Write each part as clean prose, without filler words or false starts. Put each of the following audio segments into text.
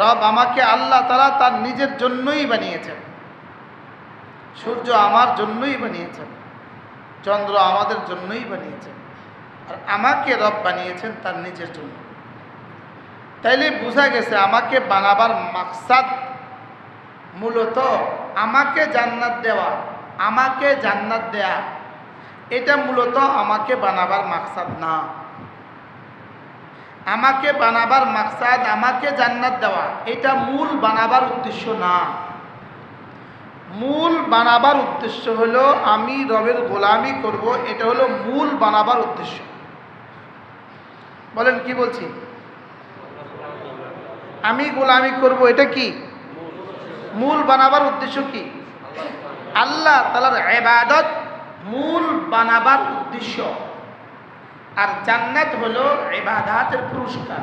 রব আমাকে আল্লাহ তাআলা তার নিজের জন্যই বানিয়েছেন। সূর্য আমার জন্যই বানিয়েছেন, চন্দ্র আমাদের জন্যই বানিয়েছেন, আর আমাকে রব বানিয়েছেন তার নিজের জন্য। তাইলে বোঝা গেছে আমাকে বানাবার মাকসাদ মূলত আমাকে জান্নাত দেওয়া, আমাকে জান্নাত দেয়া, এটা মূলত আমাকে বানাবার মাকসাদ না। আমাকে বানাবার মাকসাদ আমাকে জান্নাত দেওয়া, এটা মূল বানাবার উদ্দেশ্য না। মূল বানাবার উদ্দেশ্য হলো আমি রবের গোলামি করব, এটা হলো মূল বানাবার উদ্দেশ্য। বলেন কি বলছি? আমি গোলামি করব, এটা কি মূল বানাবার উদ্দেশ্য? কি আল্লাহ তাআলার ইবাদত মূল বানাবার উদ্দেশ্য। আর জান্নাত হলো ইবাদাতের পুরস্কার।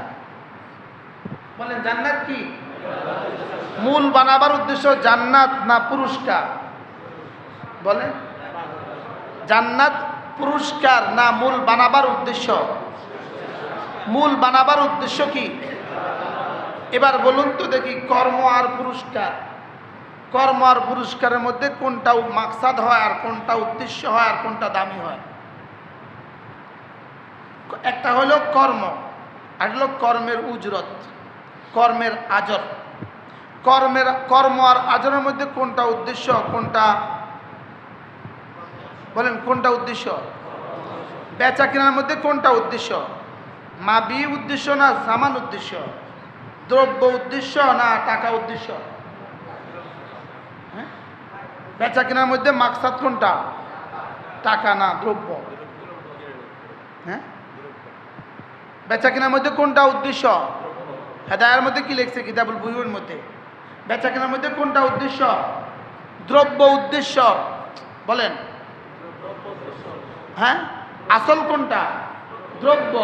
বলেন জান্নাত কি মূল বানাবার উদ্দেশ্য, জান্নাত না পুরস্কার? বলেন জান্নাত পুরস্কার না মূল বানাবার উদ্দেশ্য? মূল বানাবার উদ্দেশ্য কি? এবার বলুন তো দেখি, কর্ম আর পুরস্কার, কর্ম আর পুরস্কারের মধ্যে কোনটা মাকসাদ হয়, আর কোনটা উদ্দেশ্য হয়, আর কোনটা দামি হয়? একটা হলো কর্ম, আর হলো কর্মের উজরত, কর্মের আজর। কর্ম আর আজরের মধ্যে কোনটা উদ্দেশ্য, কোনটা বলেন কোনটা উদ্দেশ্য? বেচা কেনার মধ্যে কোনটা উদ্দেশ্য? মাবি উদ্দেশ্য না সামান উদ্দেশ্য? দ্রব্য উদ্দেশ্য না টাকা উদ্দেশ্য? হ্যাঁ, বেচা কেনার মধ্যে মাকসাদ কোনটা? টাকা না দ্রব্য? হ্যাঁ, বেচা কেনার মধ্যে কোনটা উদ্দেশ্য? হেদায়ের মধ্যে কি লিখছে কিতাবুল বুয়ুর মধ্যে? বেচা কেনার মধ্যে কোনটা উদ্দেশ্য? দ্রব্য উদ্দেশ্য। বলেন হ্যাঁ, আসল কোনটা? দ্রব্য।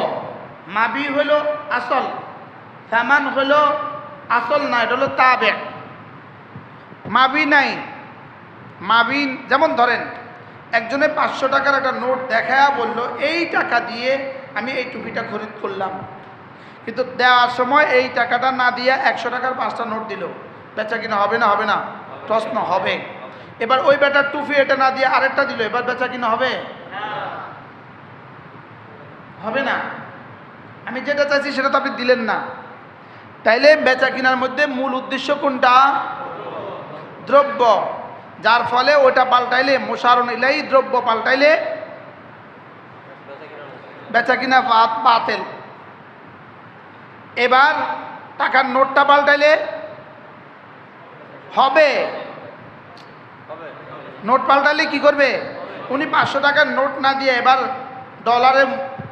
মাবি হলো আসল, সামান হলো আসল না, এটা হলো তাবে। মাবি নাই, মাবি যেমন ধরেন একজনে 500 টাকার একটা নোট দেখায়া বলল এই টাকা দিয়ে আমি এই টুপিটা খরিদ করলাম, কিন্তু দেওয়ার সময় এই টাকাটা না দিয়ে 100 টাকার 5টা নোট দিল, বেচা কিনা হবে না? হবে না? প্রশ্ন হবে। এবার ওই বেটার টুপি এটা না দিয়ে আরেকটা দিল, এবার বেচা কিনা হবে? হবে না। আমি যেটা চাইছি সেটা তো আপনি দিলেন না। তাইলে বেচা কিনার মধ্যে মূল উদ্দেশ্য কোনটা? দ্রব্য। যার ফলে ওটা পাল্টাইলে মুশারুন ইলাইহি, দ্রব্য পাল্টাইলে বেচা কিনা বাতিল। এবার টাকার নোটটা পাল্টাইলে হবে? নোট পাল্টাইলে কি করবে? উনি 500 টাকার নোট না দিয়ে এবার ডলারে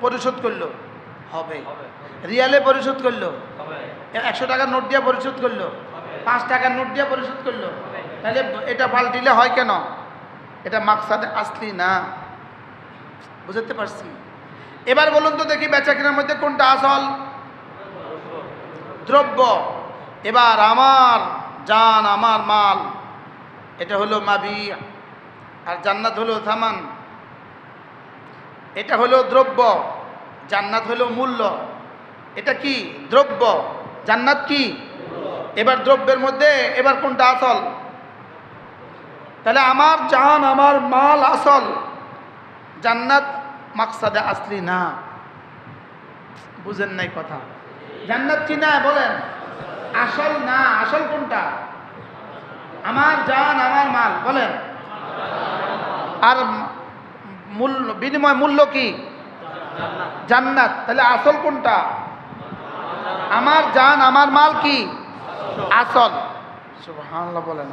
পরিশোধ করলো, হবে? রিয়ালে পরিশোধ করলো, 100 টাকার নোট দিয়ে পরিশোধ করলো, 5 টাকার নোট দিয়ে পরিশোধ করলো, তাহলে এটা পাল্টিলে হয় কেন? এটা মাকসাদে আসলি না। বুঝতে পারছি? এবার বলুন তো দেখি বেচা কেনার মধ্যে কোনটা আসল? দ্রব্য। এবার আমার জান, আমার মাল, এটা হলো মাবি, আর জান্নাত হলো সামান। এটা হলো দ্রব্য, জান্নাত হলো মূল্য। এটা কি? দ্রব্য। জান্নাত কি? এবার দ্রব্যের মধ্যে এবার কোনটা আসল? তাহলে আমার জান, আমার মাল আসল, জান্নাত মাকসাদে আসলি না। বুঝেন নাই কথা? জান্নাত কি না? বলেন আসল না। আসল কোনটা? আমার জান, আমার মাল। বলেন আর মূল্য, বিনিময় মূল্য কি? জান্নাত। তাহলে আসল কোনটা? আমার জান, আমার মাল কি আসল? সুবহানাল্লাহ বলেন।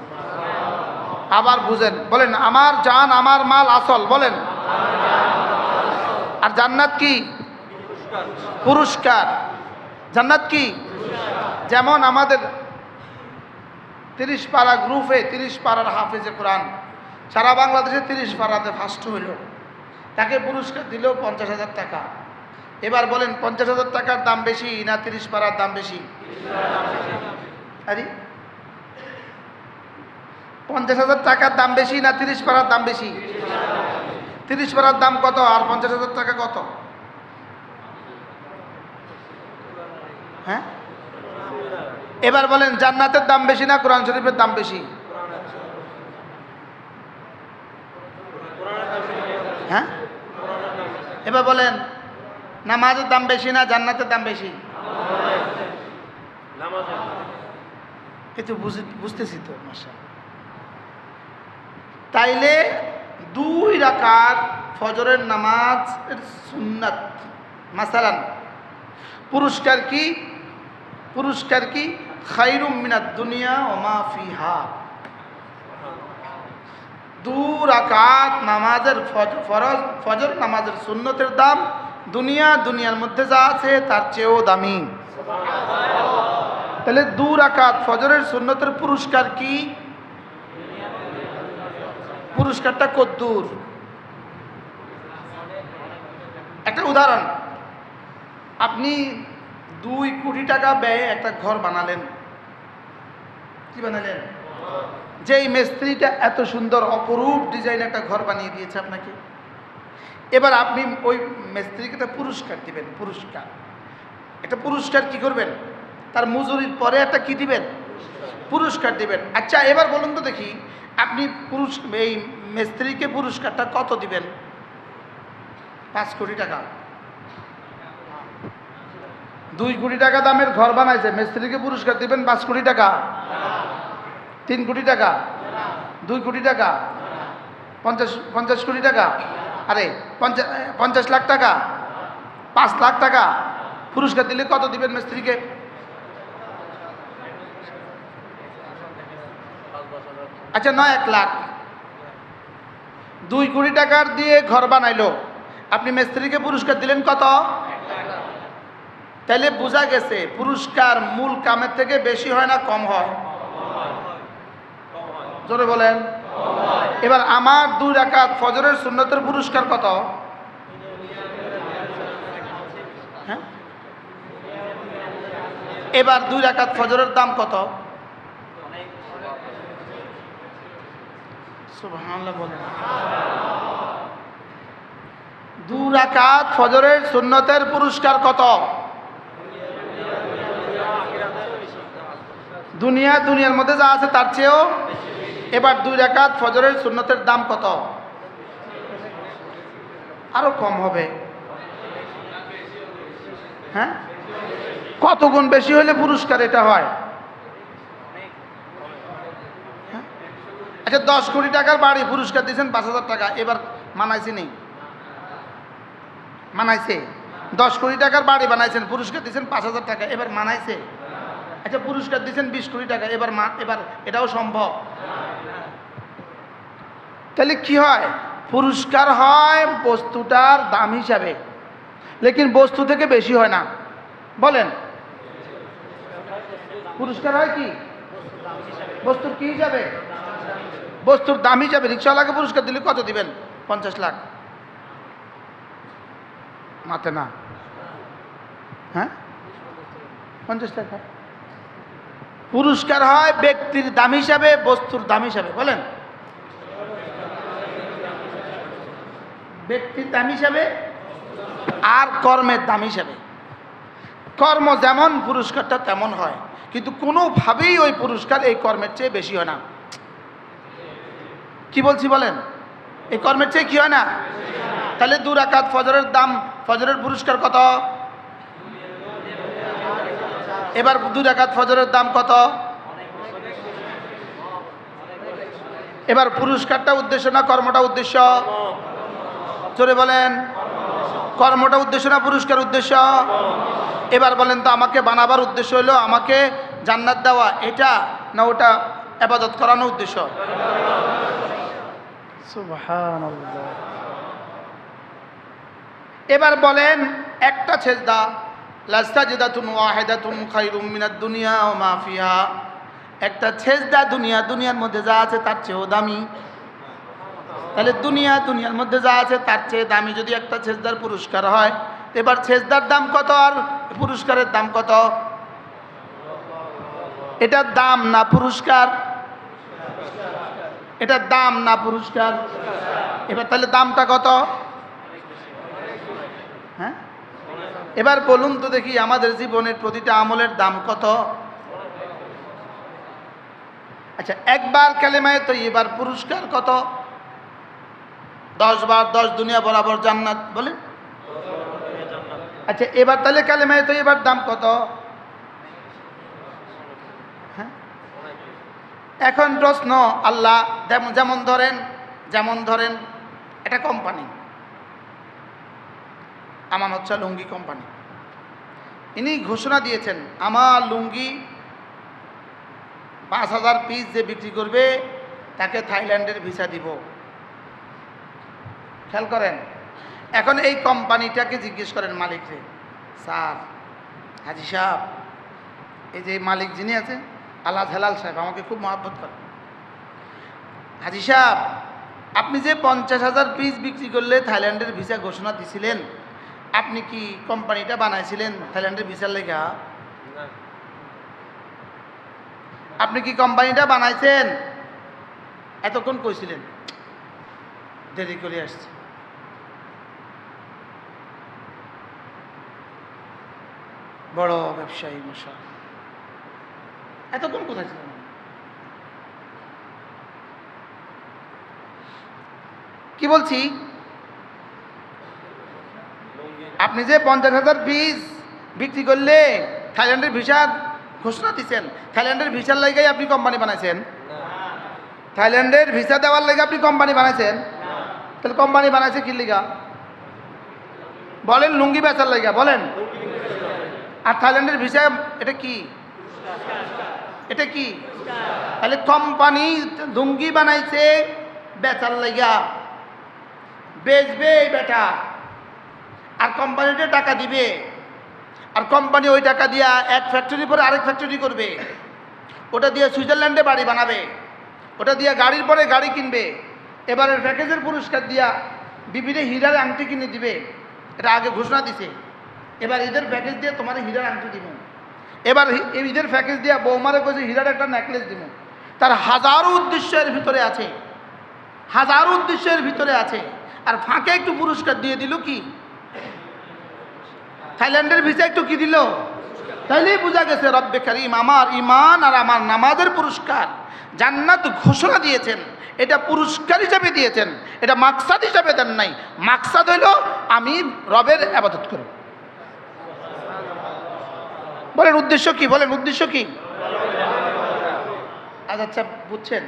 আবার বুঝেন, বলেন আমার জান, আমার মাল আসল। বলেন আর জান্নাত কি? পুরস্কার। জান্নাত কি? যেমন আমাদের 30 পারা গ্রুপে 30 পারার হাফেজে কোরআন, সারা বাংলাদেশে 30 পারাতে ফার্স্ট হইল, তাকে পুরস্কার দিল 50,000 টাকা। এবার বলেন 50,000 টাকার দাম বেশি না 30 পারার দাম বেশি? আরে 50,000 টাকার দাম বেশি না 30 পারার দাম বেশি? 30 পারার দাম কত আর 50,000 টাকা কত? হ্যাঁ এবার বলেন জান্নাতের দাম বেশি না কোরআন শরীফের দাম বেশি? হ্যাঁ, এবার বলেন নামাজের দাম বেশি না জান্নাতের দাম বেশি? এই তো বুঝতেছি তো মাশাআল্লাহ। তাইলে 2 রাকাত ফজরের নামাজ সুন্নাত মাসালান পুরস্কার কি? পুরস্কার কি? খায়রুম মিনাদ দুনিয়া ওয়া মা ফিহা। 2 রাকাত নামাজের ফজর নামাজের সুন্নতের দাম দুনিয়ার মধ্যে যা আছে তার চেয়েও দামি। তাহলে 2 রাকাত ফজরের সুন্নতের পুরস্কার কি? পুরস্কারটা কদ্দূর? একটা উদাহরণ, আপনি 2 কোটি টাকা ব্যয়ে একটা ঘর বানালেন। কি বানালেন? যেই মিস্ত্রিটা এত সুন্দর অপরূপ ডিজাইন একটা ঘর বানিয়ে দিয়েছে আপনাকে, এবার আপনি ওই মিস্ত্রিকে একটা পুরস্কার দিবেন। পুরস্কার, একটা পুরস্কার কি করবেন? তার মজুরির পরে একটা কি দিবেন? পুরস্কার দিবেন। আচ্ছা এবার বলুন তো দেখি, আপনি এই মিস্ত্রিকে পুরস্কারটা কত দিবেন? 5 কোটি টাকা। 2 কোটি টাকা দামের ঘর বানাইছে, মিস্ত্রিকে পুরস্কার দিবেন 5 কোটি টাকা? 3 কোটি টাকা? 2 কোটি টাকা? 50 কোটি টাকা? আরে 50 লাখ টাকা? 5 লাখ টাকা? পুরস্কার দিলে কত দিবেন মিস্ত্রিকে? আচ্ছা 1 লাখ। 2 কোটি টাকার দিয়ে ঘর বানাইলো, আপনি মিস্ত্রিকে পুরস্কার দিলেন কত? তাহলে বোঝা গেছে পুরস্কার মূল কামের থেকে বেশি হয় না কম হয়? জোরে বলেন। এবার আমার 2 রাকাত ফজরের সুন্নতের পুরস্কার কত? হ্যাঁ, এবার 2 রাকাত ফজরের দাম কত? সুবহানাল্লাহ বলেন। 2 রাকাত ফজরের সুন্নতের পুরস্কার কত? দুনিয়ার মধ্যে যা আছে তার চেয়েও। এবার 2 রাকাত ফজরের সুন্নতের দাম কত? আরো কম হবে। হ্যাঁ, কত গুণ বেশি হলে পুরস্কার এটা হয়? আচ্ছা 10 কোটি টাকার বাড়ি পুরস্কার দিয়েছেন 5,000 টাকা, এবার মানাইছে নেই? মানাইছে। 10 কোটি টাকার বাড়ি বানাইছেন, পুরস্কার দিয়েছেন 5,000 টাকা, এবার মানাইছে? আচ্ছা পুরস্কার দিয়েছেন 20 কোটি টাকা, এবার এটাও সম্ভব? তাহলে কি হয়? পুরস্কার হয় বস্তুটার দাম হিসাবে, লেকিন বস্তু থেকে বেশি হয় না। বলেন পুরস্কার হয় কি? বস্তুর কি হিসাবে? বস্তুর দাম হিসাবে। রিক্সাওয়ালাকে পুরস্কার দিলে কত দিবেন? 50 লাখ। মাতে না? হ্যাঁ, 50 টাকা। পুরস্কার হয় ব্যক্তির দাম হিসাবে, বস্তুর দাম হিসাবে। বলেন ব্যক্তির দাম হিসাবে আর কর্মের দাম হিসাবে। কর্ম যেমন পুরস্কারটা তেমন হয়, কিন্তু কোনোভাবেই ওই পুরস্কার এই কর্মের চেয়ে বেশি হয় না। কি বলছি বলেন? এই কর্মের চেয়ে কি হয় না? তাহলে 2 রাকাত ফজরের দাম, ফজরের পুরস্কার কত? এবার 2 রাকাত ফজরের দাম কত? এবার পুরস্কারটা উদ্দেশ্য না কর্মটা উদ্দেশ্য? জোরে বলেন। কর্মটা উদ্দেশ্য না পুরস্কার উদ্দেশ্য? এবার বলেন তো আমাকে বানাবার উদ্দেশ্য হলো আমাকে জান্নাত দেওয়া, এটা না ওটা ইবাদত করানো উদ্দেশ্য? সুবহানাল্লাহ। এবার বলেন একটা সেজদা, লাসাজদাতুন ওয়াহিদাতুন খায়রুম মিনাদ দুনিয়া ওয়া মা ফিহা, একটা সেজদা দুনিয়ার মধ্যে যা আছে তার চেয়েও দামি। তাহলে দুনিয়ার মধ্যে যা আছে তার চেয়ে দামি যদি একটা সেজদার পুরস্কার হয়, এবার সেজদার দাম কত আর পুরস্কারের দাম কত? এটার দাম না পুরস্কার? এটার দাম না পুরস্কার? এবার তাহলে দামটা কত? হ্যাঁ, এবার বলুন তো দেখি আমাদের জীবনের প্রতিটা আমলের দাম কত? আচ্ছা, একবার কালেমায়ে তৈয়বার পুরস্কার কত? 10 বার 10 দুনিয়া বরাবর জান্নাত। বলেন। আচ্ছা, এবার তাহলে কালেমায়ে তৈয়বার দাম কত? হ্যাঁ, এখন প্রশ্ন, আল্লাহ যেমন ধরেন এটা কোম্পানি, আমানত শাহ লুঙ্গি কোম্পানি, ইনি ঘোষণা দিয়েছেন আমার লুঙ্গি 5,000 পিস যে বিক্রি করবে তাকে থাইল্যান্ডের ভিসা দিব। খেয়াল করেন, এখন এই কোম্পানিটাকে জিজ্ঞেস করেন মালিককে, স্যার, হাজি সাহেব, এই যে মালিক যিনি আছে আল্লাহ হেলাল সাহেব আমাকে খুব মহব্বত করে, হাজি সাহেব আপনি যে 50,000 পিস বিক্রি করলে থাইল্যান্ডের ভিসা ঘোষণা দিছিলেন, আপনি কি কোম্পানিটা বানাইছিলেন থাইল্যান্ডের ভিসার লেখা? আপনি কি কোম্পানিটা বানাইছেন? এতক্ষণ কইছিলেন, দেরি করে আসছে। বড় ব্যবসায়ী মশা, এতক্ষণ কোথায় ছিলেন? কি বলছি, আপনি যে 50,000 পিস বিক্রি করলে থাইল্যান্ডের ভিসার ঘোষণা দিচ্ছেন, থাইল্যান্ডের ভিসার লাগাই আপনি কোম্পানি বানাইছেন? থাইল্যান্ডের ভিসা দেওয়ার লাগে আপনি কোম্পানি বানাইছেন? তাহলে কোম্পানি বানাইছে কি লিগা? বলেন, লুঙ্গি বেচার লাগা বলেন। আর থাইল্যান্ডের ভিসা এটা কি? এটা কি? তাহলে কোম্পানি লুঙ্গি বানাইছে বেচার লাগা, বেচবে বেটা, আর কোম্পানিতে টাকা দিবে, আর কোম্পানি ওই টাকা দিয়া এক ফ্যাক্টরি পরে আরেক ফ্যাক্টরি করবে, ওটা দিয়ে সুইজারল্যান্ডে বাড়ি বানাবে, ওটা দিয়ে গাড়ির পরে গাড়ি কিনবে, এবারের প্যাকেজের পুরস্কার দিয়া বিবিরে হীরার আংটি কিনে দিবে, এটা আগে ঘোষণা দিছে। এবার ঈদের প্যাকেজ দিয়ে তোমার হীরার আংটি দিব, এবার ঈদের প্যাকেজ দিয়া বৌমারে কইছে হীরার একটা নেকলেস দিব। তার হাজারো উদ্দেশ্যের ভিতরে আছে, হাজারো উদ্দেশ্যের ভিতরে আছে, আর ফাঁকে একটু পুরস্কার দিয়ে দিল কি? থাইল্যান্ডের ভিসা একটু কি দিল? তাইলেই বোঝা গেছে রব্বে কারীম আমার ইমান আর আমার নামাজের পুরস্কার জান্নাত ঘোষণা দিয়েছেন, এটা পুরস্কার হিসাবে দিয়েছেন, এটা মাকসাদ হিসাবে দেন নাই। মাকসাদ হইল আমি রবের ইবাদত করব। বলেন উদ্দেশ্য কি? বলেন উদ্দেশ্য কি? আচ্ছা বুঝছেন?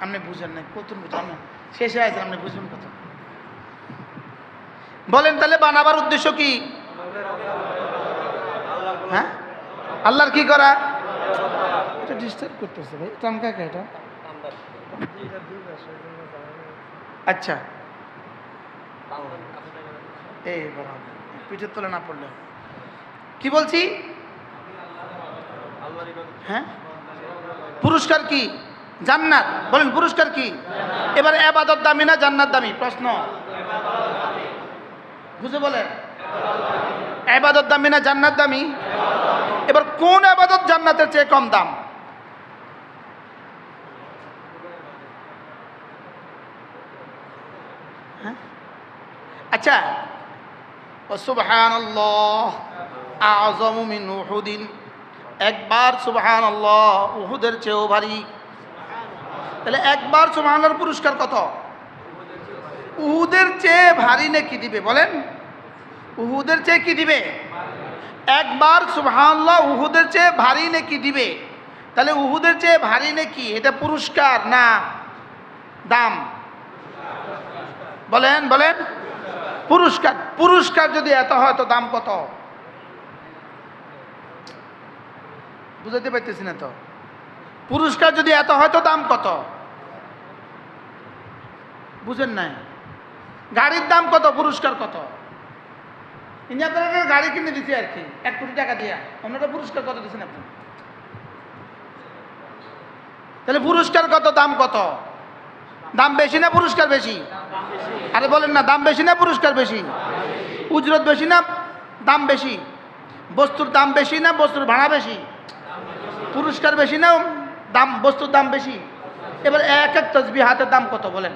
আপনি বুঝেন নাই, কতক্ষণ বুঝেন? শেষে আছেন, আপনি বুঝবেন কত? বলেন তাহলে বানাবার উদ্দেশ্য কি? হ্যাঁ, আল্লাহর কি করা? এটা ডিস্টার্ব করতেছে ভাই, টামকা কে এটা? আচ্ছা, এই বরাবর পিঠের তলে না পড়লে কি বলছি? হ্যাঁ, পুরস্কার কি? জান্নাত। বলেন পুরস্কার কি? এবার ইবাদত দামি না জান্নাত দামি? প্রশ্ন বুঝে বলেন, ইবাদত দামি না জান্নাত দামি? এবার কোন ইবাদত জান্নাতের চেয়ে কম দাম? আচ্ছা, সুবহানাল্লাহ আযমু মিন উহুদিন, একবার সুবহানাল্লাহ উহুদের চেয়েও ভারী। তাহলে একবার সুবহানাল্লাহর পুরস্কার কত? উহুদের চেয়ে ভারী নাকি দিবে? বলেন, উহুদের চেয়ে কি দিবে? একবার সুবহানাল্লাহ উহুদের চেয়ে ভারী নাকি দিবে? তাহলে উহুদের চেয়ে ভারী নাকি এটা পুরস্কার না দাম? বলেন বলেন, পুরস্কার। পুরস্কার যদি এত হয় তো দাম কত? বুঝাতে পারতেছি না তো। পুরস্কার যদি এত হয় তো দাম কত? বুঝেন নাই? গাড়ির দাম কত, পুরস্কার কত? ইঞ্জিনিয়ার গাড়ি কিনে দিচ্ছি আর কি 1 কোটি টাকা দিয়া, আপনারা পুরস্কার কত দিচ্ছেন আপনি? তাহলে পুরস্কার কত, দাম কত? দাম বেশি না পুরস্কার বেশি? আরে বলেন না, দাম বেশি না পুরস্কার বেশি? উজরত বেশি না দাম বেশি? বস্তুর দাম বেশি না বস্তুর ভাড়া বেশি? পুরস্কার বেশি না দাম বস্তুর দাম বেশি? এবার এক এক তসবিহ হাতের দাম কত বলেন?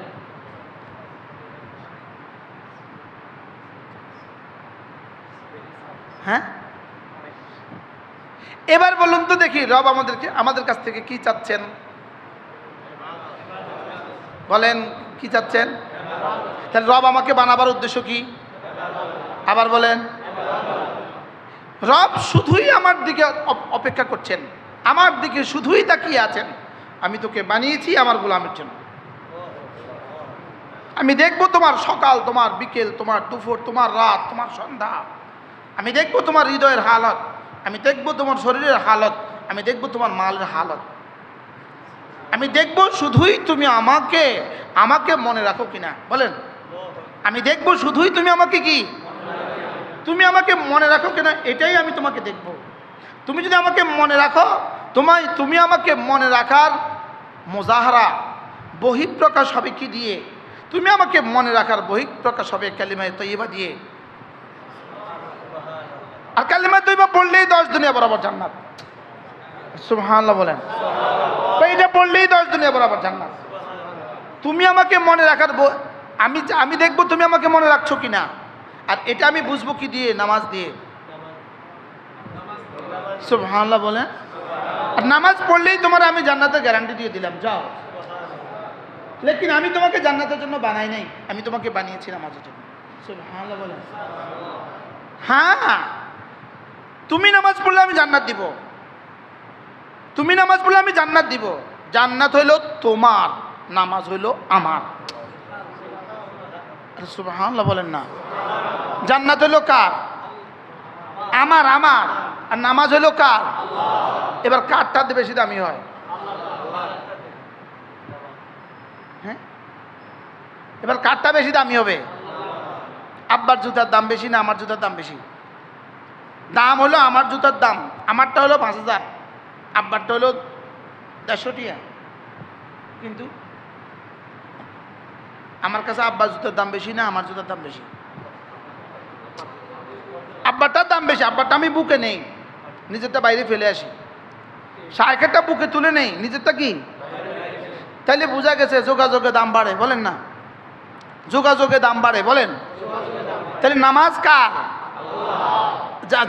হ্যাঁ, এবার বলুন তো দেখি রব আমাদের কাছ থেকে কি চাচ্ছেন? বলেন কি চাচ্ছেন? তাহলে রব আমাকে বানাবার উদ্দেশ্য কি? আবার বলেন। রব শুধুই আমার দিকে অপেক্ষা করছেন, আমার দিকে শুধুই তাকিয়ে আছেন। আমি তোকে বানিয়েছি আমার গোলামের জন্য। আমি দেখব তোমার সকাল, তোমার বিকেল, তোমার দুপুর, তোমার রাত, তোমার সন্ধ্যা। আমি দেখব তোমার হৃদয়ের হালত, আমি দেখব তোমার শরীরের হালত, আমি দেখব তোমার মালের হালত। আমি দেখব শুধুই তুমি আমাকে আমাকে মনে রাখো কিনা। বলেন, আমি দেখব শুধুই তুমি আমাকে কি, তুমি আমাকে মনে রাখো কিনা, এটাই আমি তোমাকে দেখব। তুমি যদি আমাকে মনে রাখো, তুমি আমাকে মনে রাখার মুজাহারা বহিঃপ্রকাশ হবে কি দিয়ে? তুমি আমাকে মনে রাখার বহিঃপ্রকাশ হবে কালিমায়ে তয়্যিবা দিয়ে। আর কালিমায়ে তয়্যিবা পড়লেই 10 দুনিয়া বরাবর জান্নাত। সুবহানাল্লাহ বলেন। এটা পড়লেই 10 দুনিয়া বরাবর জান্নাত। তুমি আমাকে মনে রাখার আমি দেখব তুমি আমাকে মনে রাখছো কিনা। আর এটা আমি বুঝবো কি দিয়ে? নামাজ দিয়ে। সুবহানাল্লাহ বলেন। আর নামাজ পড়লেই তোমার আমি জান্নাতের গ্যারান্টি দিয়ে দিলাম, যাও। লেকিন আমি তোমাকে জান্নাতের জন্য বানাই নাই, আমি তোমাকে বানিয়েছি নামাজের জন্য। সুবহানাল্লাহ বলেন। হ্যাঁ, তুমি নামাজ পড়লে আমি জান্নাত দিব, তুমি নামাজ পড়লে আমি জান্নাত দিব। জান্নাত হইল তোমার, নামাজ হইল আমার। সুবহানাল্লাহ বলেন না। জান্নাত হইল কার? আমার। আমার। আর নামাজ হইল কার? এবার কারটা বেশি দামি হয়? হ্যাঁ, এবার কারটা বেশি দামি হবে? আব্বার জুতার দাম বেশি না আমার জুতার দাম বেশি? দাম হলো আমার জুতার দাম, আমারটা হলো 5000, আব্বারটা হলো 150 টাকা। কিন্তু আমার কাছে আব্বার জুতার দাম বেশি না আমার জুতার দাম বেশি? আব্বারটার দাম বেশি। আব্বারটা আমি বুকে নেই, নিজেরটা বাইরে ফেলে আসি। শায়েখেরটা বুকে তুলে নেই, নিজেরটা কি? তাইলে বোঝা গেছে যোগাযোগে দাম বাড়ে। বলেন না, যোগাযোগে দাম বাড়ে। বলেন। তাহলে নামাজ কার?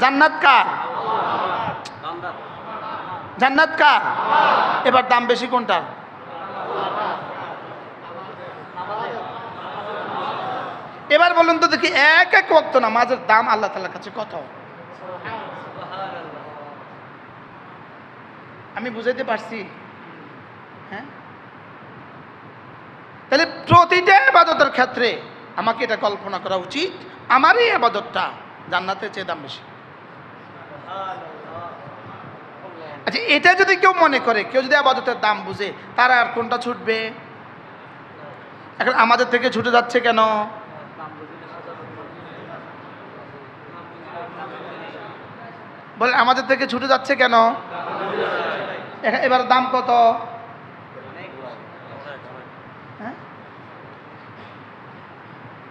জান্নাত কার? জান্নাত কার? এবার দাম বেশি কোনটা? এবার বলুন তো দেখি, এক এক ওয়াক্ত নামাজের দাম আল্লাহ তাআলার কাছে কত? আমি বুঝাইতে পারছি? হ্যাঁ, তাহলে প্রতিটা ইবাদতের ক্ষেত্রে আমাকে এটা কল্পনা করা উচিত, আমার এই ইবাদতটা জান্নাতের চেয়ে দাম বেশি। আচ্ছা, এটা যদি কেউ মনে করে, কেউ যদি ইবাদতের দাম বুঝে, তারা আর কোনটা ছুটবে? এখন আমাদের থেকে ছুটে যাচ্ছে কেন? বলে আমাদের থেকে ছুটে যাচ্ছে কেন? এবার দাম কত? হ্যাঁ,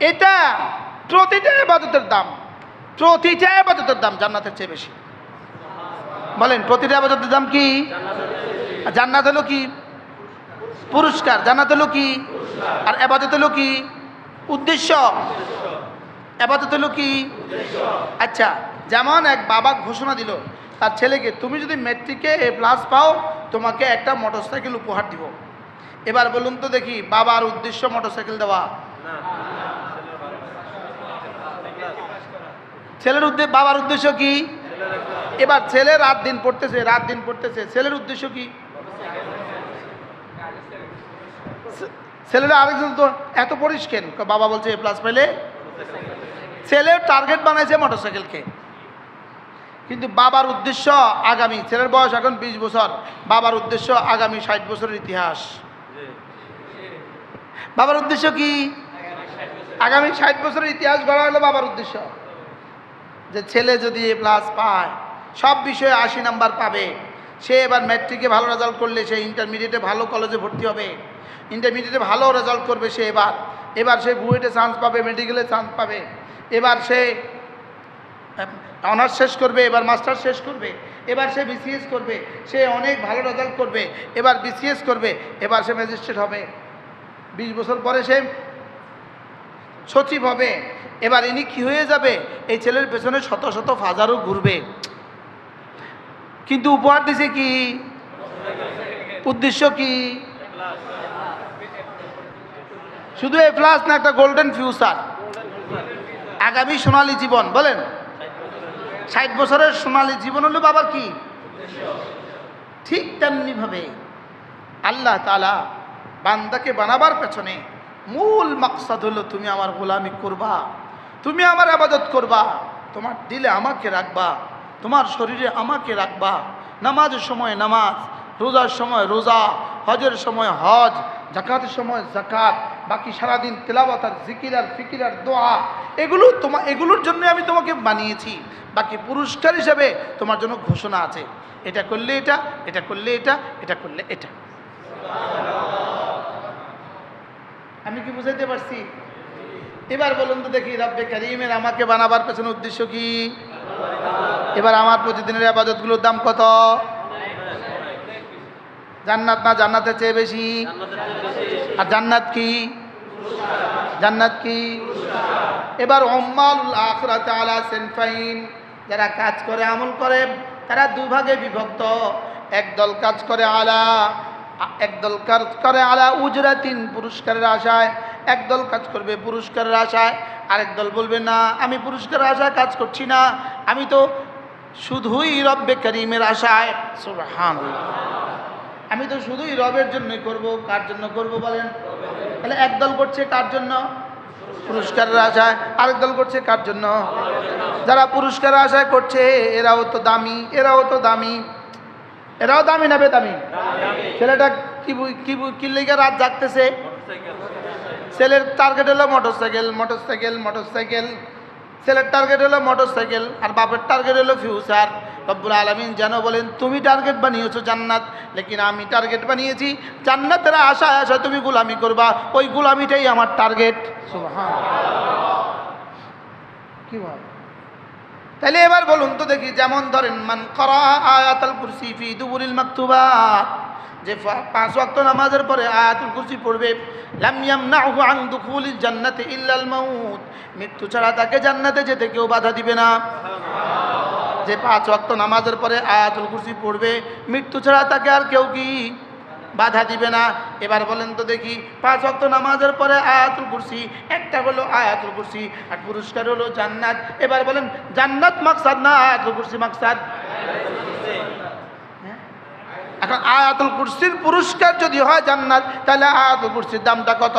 এটা প্রতিটা ইবাদতের দাম, প্রতিটা ইবাদতের দাম জান্নাতের চেয়ে বেশি। বলেন, প্রতিটা ইবাদতের দাম কি? জান্নাত হলো কি? পুরস্কার। জান্নাত হলো কি? আর ইবাদত হলো কি? উদ্দেশ্য। ইবাদত হলো কি? আচ্ছা, যেমন এক বাবা ঘোষণা দিল তার ছেলেকে, তুমি যদি ম্যাট্রিকে A+ পাও তোমাকে একটা মোটরসাইকেল উপহার দিব। এবার বলুন তো দেখি, বাবার উদ্দেশ্য মোটরসাইকেল দেওয়া? ছেলের উদ্দেশ্য, বাবার উদ্দেশ্য কি? এবার ছেলে রাত দিন পড়তেছে, ছেলের উদ্দেশ্য কি? ছেলেরা আরেকজন তো এত পড়িস কেন? বাবা বলছে A+ পেলে। ছেলের টার্গেট বানাইছে মোটরসাইকেলকে, কিন্তু বাবার উদ্দেশ্য আগামী, ছেলের বয়স এখন 20 বছর, বাবার উদ্দেশ্য আগামী 60 বছরের ইতিহাস। বাবার উদ্দেশ্য কি? আগামী 60 বছরের ইতিহাস গড়া হলো বাবার উদ্দেশ্য। যে ছেলে যদি A+ পায়, সব বিষয়ে 80 নাম্বার পাবে, সে এবার ম্যাট্রিকে ভালো রেজাল্ট করলে সে ইন্টারমিডিয়েটে ভালো কলেজে ভর্তি হবে, ইন্টারমিডিয়েটে ভালো রেজাল্ট করবে সে, এবার সে বুয়েটে চান্স পাবে, মেডিকেলে চান্স পাবে, এবার সে অনার্স শেষ করবে, এবার মাস্টার শেষ করবে, এবার সে BCS করবে, সে অনেক ভালো রেজাল্ট করবে, এবার BCS করবে, এবার সে ম্যাজিস্ট্রেট হবে, 20 বছর পরে সে সচিব হবে। এবার ইনি কি হয়ে যাবে? এই ছেলের পেছনে শত শত হাজারও ঘুরবে, কিন্তু উপহার দিছে কি? উদ্দেশ্য কি? শুধু এ প্লাস না, একটা গোল্ডেন ফিউচার, আগামী সোনালী জীবন। বলেন 60 বছরের সোনালী জীবন হলো বাবার কি? ঠিক তেমনি ভাবে আল্লাহ তাআলা বান্দাকে বানাবার পেছনে মূল মাকসাদ হলো তুমি আমার গোলামি করবা, তুমি আমার ইবাদত করবা, তোমার দিলে আমাকে রাখবা, তোমার শরীরে আমাকে রাখবা, নামাজের সময় নামাজ, রোজার সময় রোজা, হজের সময় হজ, জাকাতের সময় জাকাত, বাকি সারাদিন তেলাওয়াত আর জিকির আর ফিকির আর দোয়া, এগুলোর জন্য আমি তোমাকে বানিয়েছি। বাকি পুরস্কার হিসেবে তোমার জন্য ঘোষণা আছে, এটা করলে এটা, এটা করলে এটা, এটা করলে এটা। আমি কি বুঝাইতে পারছি? এবার বলুন তো দেখি, রব্বে কারীমের আমাকে বানাবার পেছনে উদ্দেশ্য কি? এবার আমার প্রতিদিনের ইবাদতগুলোর দাম কত? জান্নাত না জান্নাতের চেয়ে বেশি? আর জান্নাত কি? জান্নাত কি? এবার উম্মালুল আখিরাত আলা সিনফাইন, যারা কাজ করে আমল করে তারা দুই ভাগে বিভক্ত। একদল কাজ করে আলা উজরাতিন, পুরস্কারের আশায়। একদল কাজ করবে পুরস্কারের আশায়, আরেক দল বলবে না আমি পুরস্কারের আশায় কাজ করছি না, আমি তো শুধুই রব্বে কারীমের আশায়। সুবহানাল্লাহ, আমি তো শুধুই রবের জন্যই করব। কার জন্য করব বলেন? তাহলে একদল করছে কার জন্য? পুরস্কারের আশায়। আরেক দল করছে কার জন্য? যারা পুরস্কারের আশায় করছে এরাও তো দামি, এরাও তো দামি। এরাও দামি না বেদামি? ছেলেটা কি লেগে রাত জাগতেছে? ছেলের টার্গেট হলো মোটরসাইকেল, মোটরসাইকেল, মোটরসাইকেল। ছেলের টার্গেট হলো মোটরসাইকেল আর বাপের টার্গেট হলো ফিউচার। রব্বুল আলামিন যেন বলেন তুমি টার্গেট বানিয়েছো জান্নাত, লেকিন আমি টার্গেট বানিয়েছি জান্নাতের আশায় আশায় তুমি গোলামি করবা, ওই গোলামিটাই আমার টার্গেট। সুবহানাল্লাহ, কি বল? তাহলে এবার বলুন তো দেখি, যেমন ধরেন মান করা আয়াতুল কুরসি ফি দুবুরিল মাকতুবাত, যে 5 ওয়াক্ত নামাজের পরে আয়াতুল কুরসি পড়বে, লাম ইয়ামনাহু আন দুখুলিল জান্নাতি ইল্লাল মাউত, মৃত্যু ছাড়া তাকে জান্নাতে যেতে কেউ বাধা দিবে না। যে 5 ওয়াক্ত নামাজের পরে আয়াতুল কুরসি পড়বে, মৃত্যু ছাড়া তাকে আর কেউ কি বাধা দিবে না। এবার বলেন তো দেখি, 5 ওয়াক্ত নামাজের পরে আয়াতুল কুরসি, একটা হলো আয়াতুল কুরসি আর পুরস্কার হলো জান্নাত। এবার বলেন জান্নাত মাকসাদ না আয়াতুল কুরসি মাকসাদ? এখন আয়াতুল কুরসির পুরস্কার যদি হয় জান্নাত, তাহলে আয়াতুল কুরসির দামটা কত?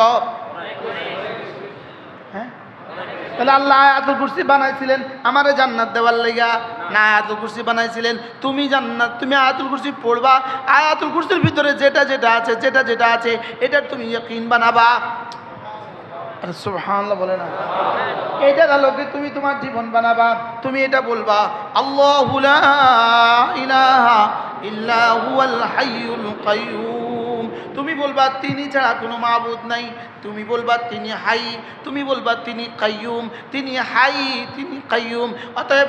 হ্যাঁ, তাহলে আল্লাহ আয়াতুল কুরসি বানাইছিলেন আমারে জান্নাত দেওয়ার লাইগা না, আয়াতুল কুরসি বানাইছিলেন তুমি জান্নাত, তুমি আয়াতুল কুরসি পড়বা, আয়াতুল কুরসির ভিতরে যেটা যেটা আছে এটা তুমি ইয়াকিন বানাবা। আরে সুবহানাল্লাহ বলে না, এইটার আলোকে তুমি তোমার জীবন বানাবা। তুমি এটা বলবা আল্লাহু লা ইলাহা ইল্লা হুয়াল হাইয়ুল কাইয়ুম, তুমি বলবা তিনি ছাড়া কোনো মাবুদ নাই, তুমি বলবা তিনি হাই, তুমি বলবা তিনি কাইয়ুম, তিনি হাই, তিনি কাইয়ুম। অতএব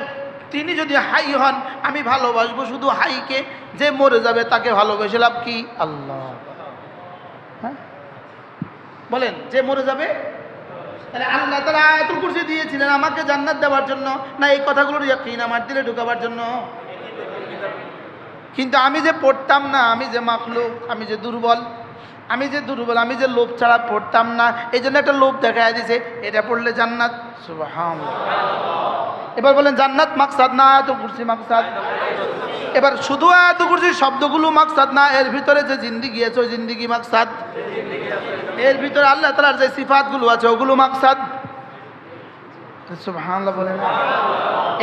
তিনি যদি হাই হন আমি ভালোবাসবো শুধু হাইকে, যে মরে যাবে তাকে ভালোবেসে লাভ কি? আল্লাহ। হ্যাঁ বলেন, যে মরে যাবে, তাহলে আল্লাহ তাআলা আয়াতুল কুরসি দিয়েছিলেন আমাকে জান্নাত দেওয়ার জন্য না এই কথাগুলোর ইয়াকিন আমার দিলে ঢুকাবার জন্য? কিন্তু আমি যে পড়তাম না, আমি যে মাখলুক, আমি যে দুর্বল, আমি যে লোভ ছাড়া পড়তাম না, এই জন্য একটা লোভ দেখা দিয়েছে এটা পড়লে জান্নাত। সুবহানাল্লাহ। এবার বলেন জান্নাত মাকসাদ না আয়াতুল কুরসি মাকসাদ? এবার শুধু আয়াতুল কুরসির শব্দগুলো মাকসাদ না, এর ভিতরে যে জিন্দেগি আছে ওই জিন্দেগি মাকসাদ, এর ভিতরে আল্লাহ তাআলার যে সিফাতগুলো আছে ওগুলো মাকসাদ। সুবহানাল্লাহ বলেন,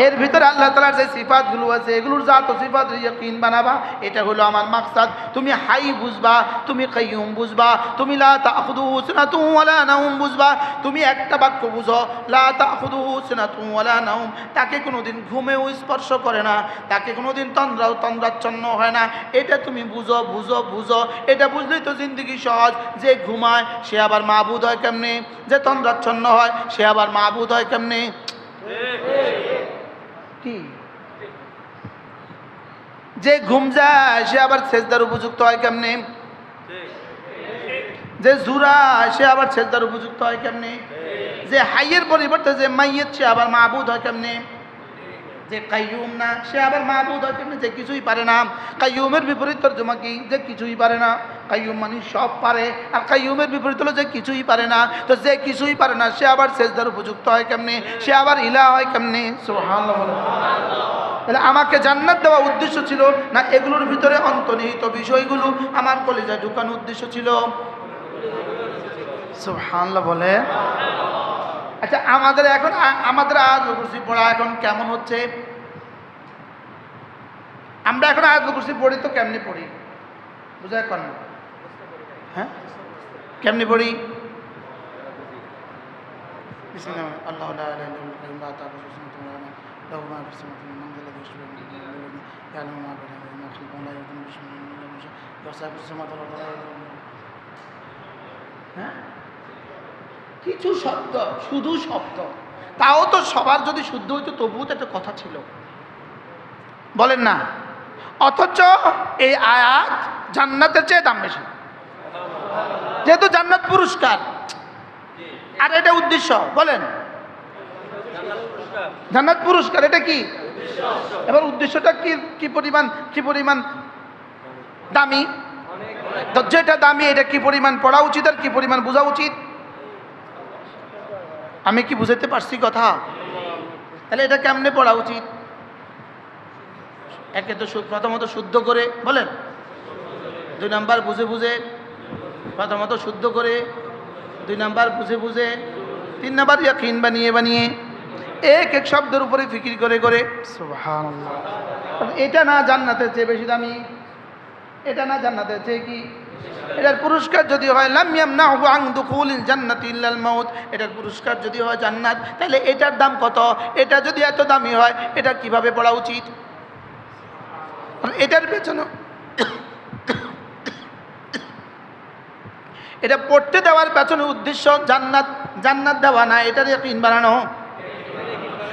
এর ভিতরে আল্লাহ তাআলার যে সিফাতগুলো আছে এগুলোর জাত ও সিফাত ইয়াকিন বানাবা, এটা হলো আমার মাকসাদ। তুমি হাই বুঝবা, তুমি কাইয়ুম বুঝবা, তুমি লা তাখুযুহু সিনাতুন ওয়ালা নাওম বুঝবা। তুমি একটা বাক্য বুঝো, লা তাখুযুহু সিনাতুন ওয়ালা নাওম, তাকে কোনোদিন ঘুমেও স্পর্শ করে না, তাকে কোনোদিন তন্দ্রাচ্ছন্ন হয় না, এটা তুমি বুঝো বুঝো বুঝো। এটা বুঝলেই তো জিন্দগি সহজ। যে ঘুমায় সে আবার মাবুদ হয় কেমনে? যে তন্দ্রাচ্ছন্ন হয় সে আবার মাবুদ হয় কেমনে? কি? যে ঘুম যায় সে আবার সেজদার উপযুক্ত হয় কেমনে? যে জুরা সে আবার সেজদার উপযুক্ত হয় কেমনে? যে হাইয়ের পরিবর্তে যে মাইয়েত সে আবার মাবুদ হয় কেমনে? যে কাইয়ুম না সে আবার মাহবুদ হয় কেমনে? যে কিছুই পারে না। কাইয়ুমের বিপরীত তর্জমা কি? যে কিছুই পারে না। কাইয়ুম মানে সব পারে, আর কাইয়ুমের বিপরীত হলো যে কিছুই পারে না। তো যে কিছুই পারে না সে আবার সেজদার উপযুক্ত হয় কেমনে? সে আবার ইলাহ হয় কেমনে? সুবহানাল্লাহ। তাহলে আমাকে জান্নাত দেওয়া উদ্দেশ্য ছিল না এগুলোর ভিতরে অন্তর্নিহিত বিষয়গুলো আমার কলিজায় ঢুকানোর উদ্দেশ্য ছিল? সুবহানাল্লাহ বলে। আচ্ছা, আমাদের এখন আমাদের আয়াতুল কুরসি পড়া এখন কেমন হচ্ছে? আমরা এখন আয়াতুল কুরসি পড়ি তো কেমনি পড়ি বুঝা এখন না? হ্যাঁ, কেমনি পড়ি? বিসমিল্লাহ আল্লাহু লা ইলাহা ইল্লাহুল কাইয়্যুম লা তাখুযুহু সিনাতুন ওয়া লা নাওম লাহু মা ফিস সামাওয়াতি ওয়া মা ফিল আরদি ইয়া'লামু মা বাইনা আইদিহিম ওয়া মা খালফাহুম লা ইয়া'লামুনা বিশাই'in মিন আমরিহি। হ্যাঁ, কিছু শব্দ, শুধু শব্দ, তাও তো সবার যদি শুদ্ধ হইতো তবুও তো একটা কথা ছিল, বলেন না? অথচ এই আয়াত জান্নাতের চেয়ে দাম বেশি, যেহেতু জান্নাত পুরস্কার আর এটা উদ্দেশ্য। বলেন, জান্নাত পুরস্কার, এটা কি? এবার উদ্দেশ্যটা কি পরিমাণ দামি? যেটা দামি এটা কি পরিমাণ পড়া উচিত আর কি পরিমাণ বোঝা উচিত? আমি কি বুঝাতে পারছি কথা? তাহলে এটা কেমনে পড়া উচিত? একে তো প্রথমত শুদ্ধ করে, বলেন। 2 নাম্বার বুঝে বুঝে, প্রথমত শুদ্ধ করে, 2 নাম্বার বুঝে বুঝে, 3 নাম্বার ইয়াকিন বানিয়ে বানিয়ে, এক এক শব্দের উপরে ফিকির করে করে। সুবহানাল্লাহ। এটা না জান্নাতের চেয়ে বেশি দামি? এটা না জান্নাতের চেয়ে কি? এটার পুরস্কার যদি হয় লাম ইয়ামনাহু আন দুখুলিল জান্নাতি ইল্লাল মাউত, এটার পুরস্কার যদি হয় জান্নাত, তাহলে এটার দাম কত? এটা যদি এত দামি হয় এটা কিভাবে পড়া উচিত? এটার পেছনে এটা পড়তে দেওয়ার পেছনে উদ্দেশ্য জান্নাত দেওয়া না, এটার ইয়াকিন বানানো।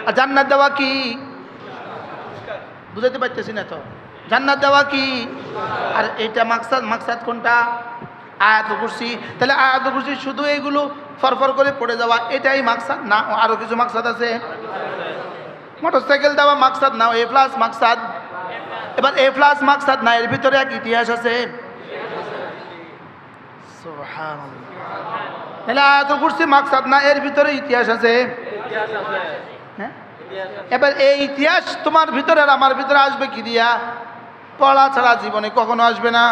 আর জান্নাত দেওয়া কি? বুঝাতে পারতেছি না তো। জান্নাত দেওয়া কি? আর এটা মাকসাদ কোনটা? আয়াতুল কুরসি। তাহলে আয়াতুল কুরসি শুধু এইগুলো ফরফর করে পড়ে যাওয়া এটাই মাকসাদ না? আরো কিছু মাকসাদ আছে। মোটরসাইকেল দেওয়া মাকসাদ না, এ প্লাস মাকসাদ। এবার এ প্লাস মাকসাদ না, এর ভিতরে এক ইতিহাস আছে। সুবহানাল্লাহ। তাহলে আয়াতুল কুরসি মাকসাদ না, এর ভিতরে ইতিহাস আছে। হ্যাঁ, এবার এই ইতিহাস তোমার ভিতরে আর আমার ভিতরে আসবে কি দিয়া? পড়া ছাড়া জীবনে কখনো আসবে না।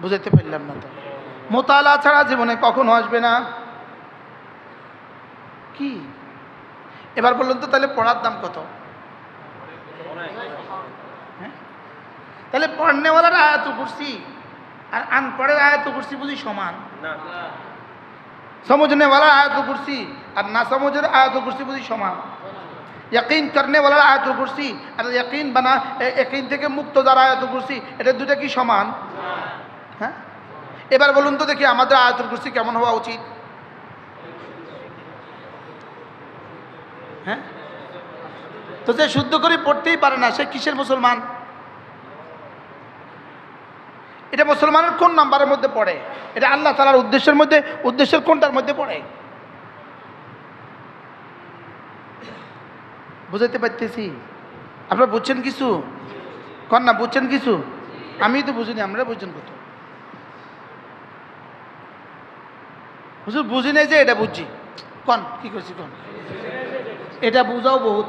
বুঝাইতে পারলাম না তো? মোতালা ছাড়া জীবনে কখনো আসবে না। কি এবার বলুন তো, তাহলে পড়ার দাম কত? হ্যাঁ, তাহলে পড়নেওয়ালার আয়াতুল কুরসি আর আনপড়ের আয়াতুল কুরসি বুঝি সমান? समझनेवाला आयतुल कुर्सी और ना समझने आयतुल कुर्सी बुझी समान। यकीन करने वाला आयतुल कुर्सी और यकीन बना यकीन থেকে মুক্ত যারা আয়াতুল কুরসি, এটা দুটো কি সমান? হ্যাঁ, এবার বলুন তো দেখি আমাদের আয়াতুল কুরসি কেমন হওয়া উচিত? হ্যাঁ, তো যে শুদ্ধ করে পড়তেই পারে না সে কিসের মুসলমান? এটা মুসলমানের কোন নাম্বারের মধ্যে পড়ে? এটা আল্লাহ তাআলার উদ্দেশ্যের কোনটার মধ্যে পড়ে? বুঝাইতে পারতেছি? আপনারা বুঝছেন কিছু? কন না, বুঝছেন কিছু? আমি তো বুঝিনি, আমরা বুঝছেন কত? হুজুর বুঝি নাই যে এটা বুঝছি। কন কি করছি? কন এটা বুঝাও বহুত।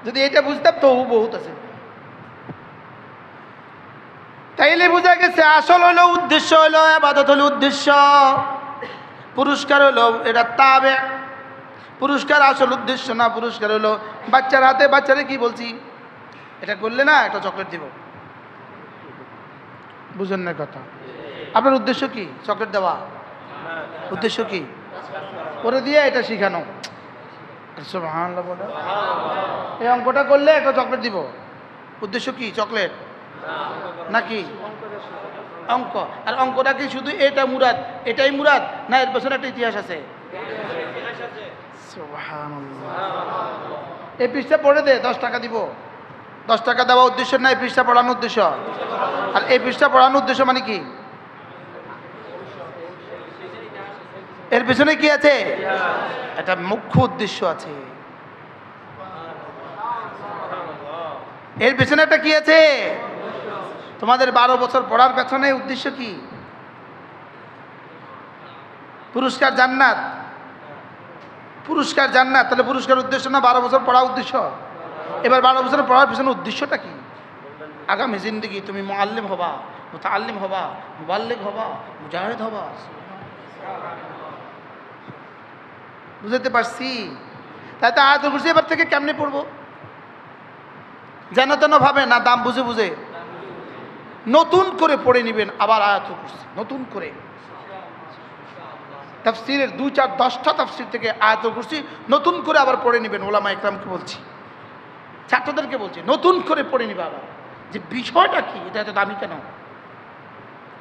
যদি এটা বুঝতাম তো বহুত আছে। তাইলে বোঝা গেছে আসল হলো উদ্দেশ্য হলো ইবাদত, হলো উদ্দেশ্য, পুরস্কার হলো এটা তাবে। পুরস্কার আসল উদ্দেশ্য না, পুরস্কার হলো বাচ্চার হাতে। বাচ্চারে কি বলছি? এটা করলে না একটা চকলেট দিব। বুঝেন না কথা? আপনার উদ্দেশ্য কি? চকলেট দেওয়া? উদ্দেশ্য কি? করে দিয়ে এটা শিখানো। সুবহানাল্লাহ বলে। এই অঙ্কটা করলে একটা চকলেট দিব, উদ্দেশ্য কি? চকলেট নাকি অঙ্ক? আর অঙ্কটা কি শুধু এটা মুরাদ, এটাই মুরাদ, না এর পেছনে একটা ইতিহাস আছে? সুবহানাল্লাহ। এই পৃষ্ঠা পড়ে দে, 10 টাকা দিব। 10 টাকা দেওয়া উদ্দেশ্য না, এই পৃষ্ঠা পড়ানোর উদ্দেশ্য। আর এই পৃষ্ঠা পড়ানোর উদ্দেশ্য মানে কি? এর পিছনে কি আছে? একটা মুখ্য উদ্দেশ্য আছে। এর পেছনে একটা কি আছে? তোমাদের 12 বছর পড়ার পেছনে উদ্দেশ্য কি? পুরস্কার জান্নাত। পুরস্কার জান্নাত, তাহলে পুরস্কার উদ্দেশ্য না 12 বছর পড়া উদ্দেশ্য? এবার 12 বছর পড়ার পেছনে উদ্দেশ্যটা কি? আগামী জিন্দগি তুমি মুআল্লিম হবা, মুতাআল্লিম হবা, মুবাল্লিগ হবা, মুজাহিদ হবা। বুঝতে পারছি? তাই তো আয়াতুল কুরসি এবার থেকে কেমনে পড়বো? যেন তেন ভাবে না, দাম বুঝে বুঝে নতুন করে পড়ে নেবেন আবার আয়াতুল কুরসি নতুন করে। তাফসীরের 2, 4, 10টা তাফসীর থেকে আয়াতুল কুরসি নতুন করে আবার পড়ে নেবেন। ওলামা ইকরামকে বলছি, ছাত্রদেরকে বলছি, নতুন করে পড়ে নিবে আবার, যে বিষয়টা কি, এটা এত দামি কেন,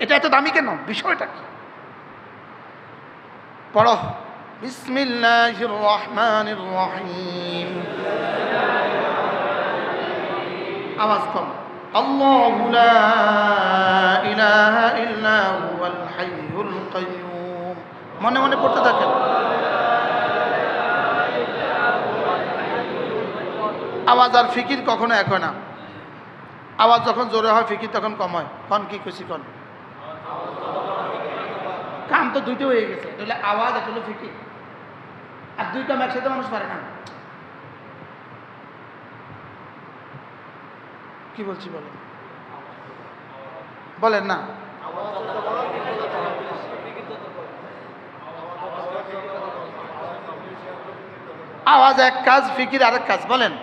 এটা এত দামি কেন, বিষয়টা কি। পড়ো। বিসমিল্লাহির রহমানির রহিম। আওয়াজ কম। আল্লাহু লা ইলাহা ইল্লা হুয়াল হাইয়ুল কাইয়্যুম। মনে মনে পড়তে থাকেন। আওয়াজ আর ফিকির কখনো এক হয় না। আওয়াজ যখন জোরে হয়, ফিকির তখন কম হয়। কন কি খুশি কন। কাম তো দুইটা হয়ে গেছে, তাহলে আওয়াজ এটা হলো ফিকির, আর দুই কাম একসাথে মানুষ পারে না। কি বলছি বলেন, বলেন না। আওয়াজ এক কাজ, ফিকির আরেক কাজ। বলেন,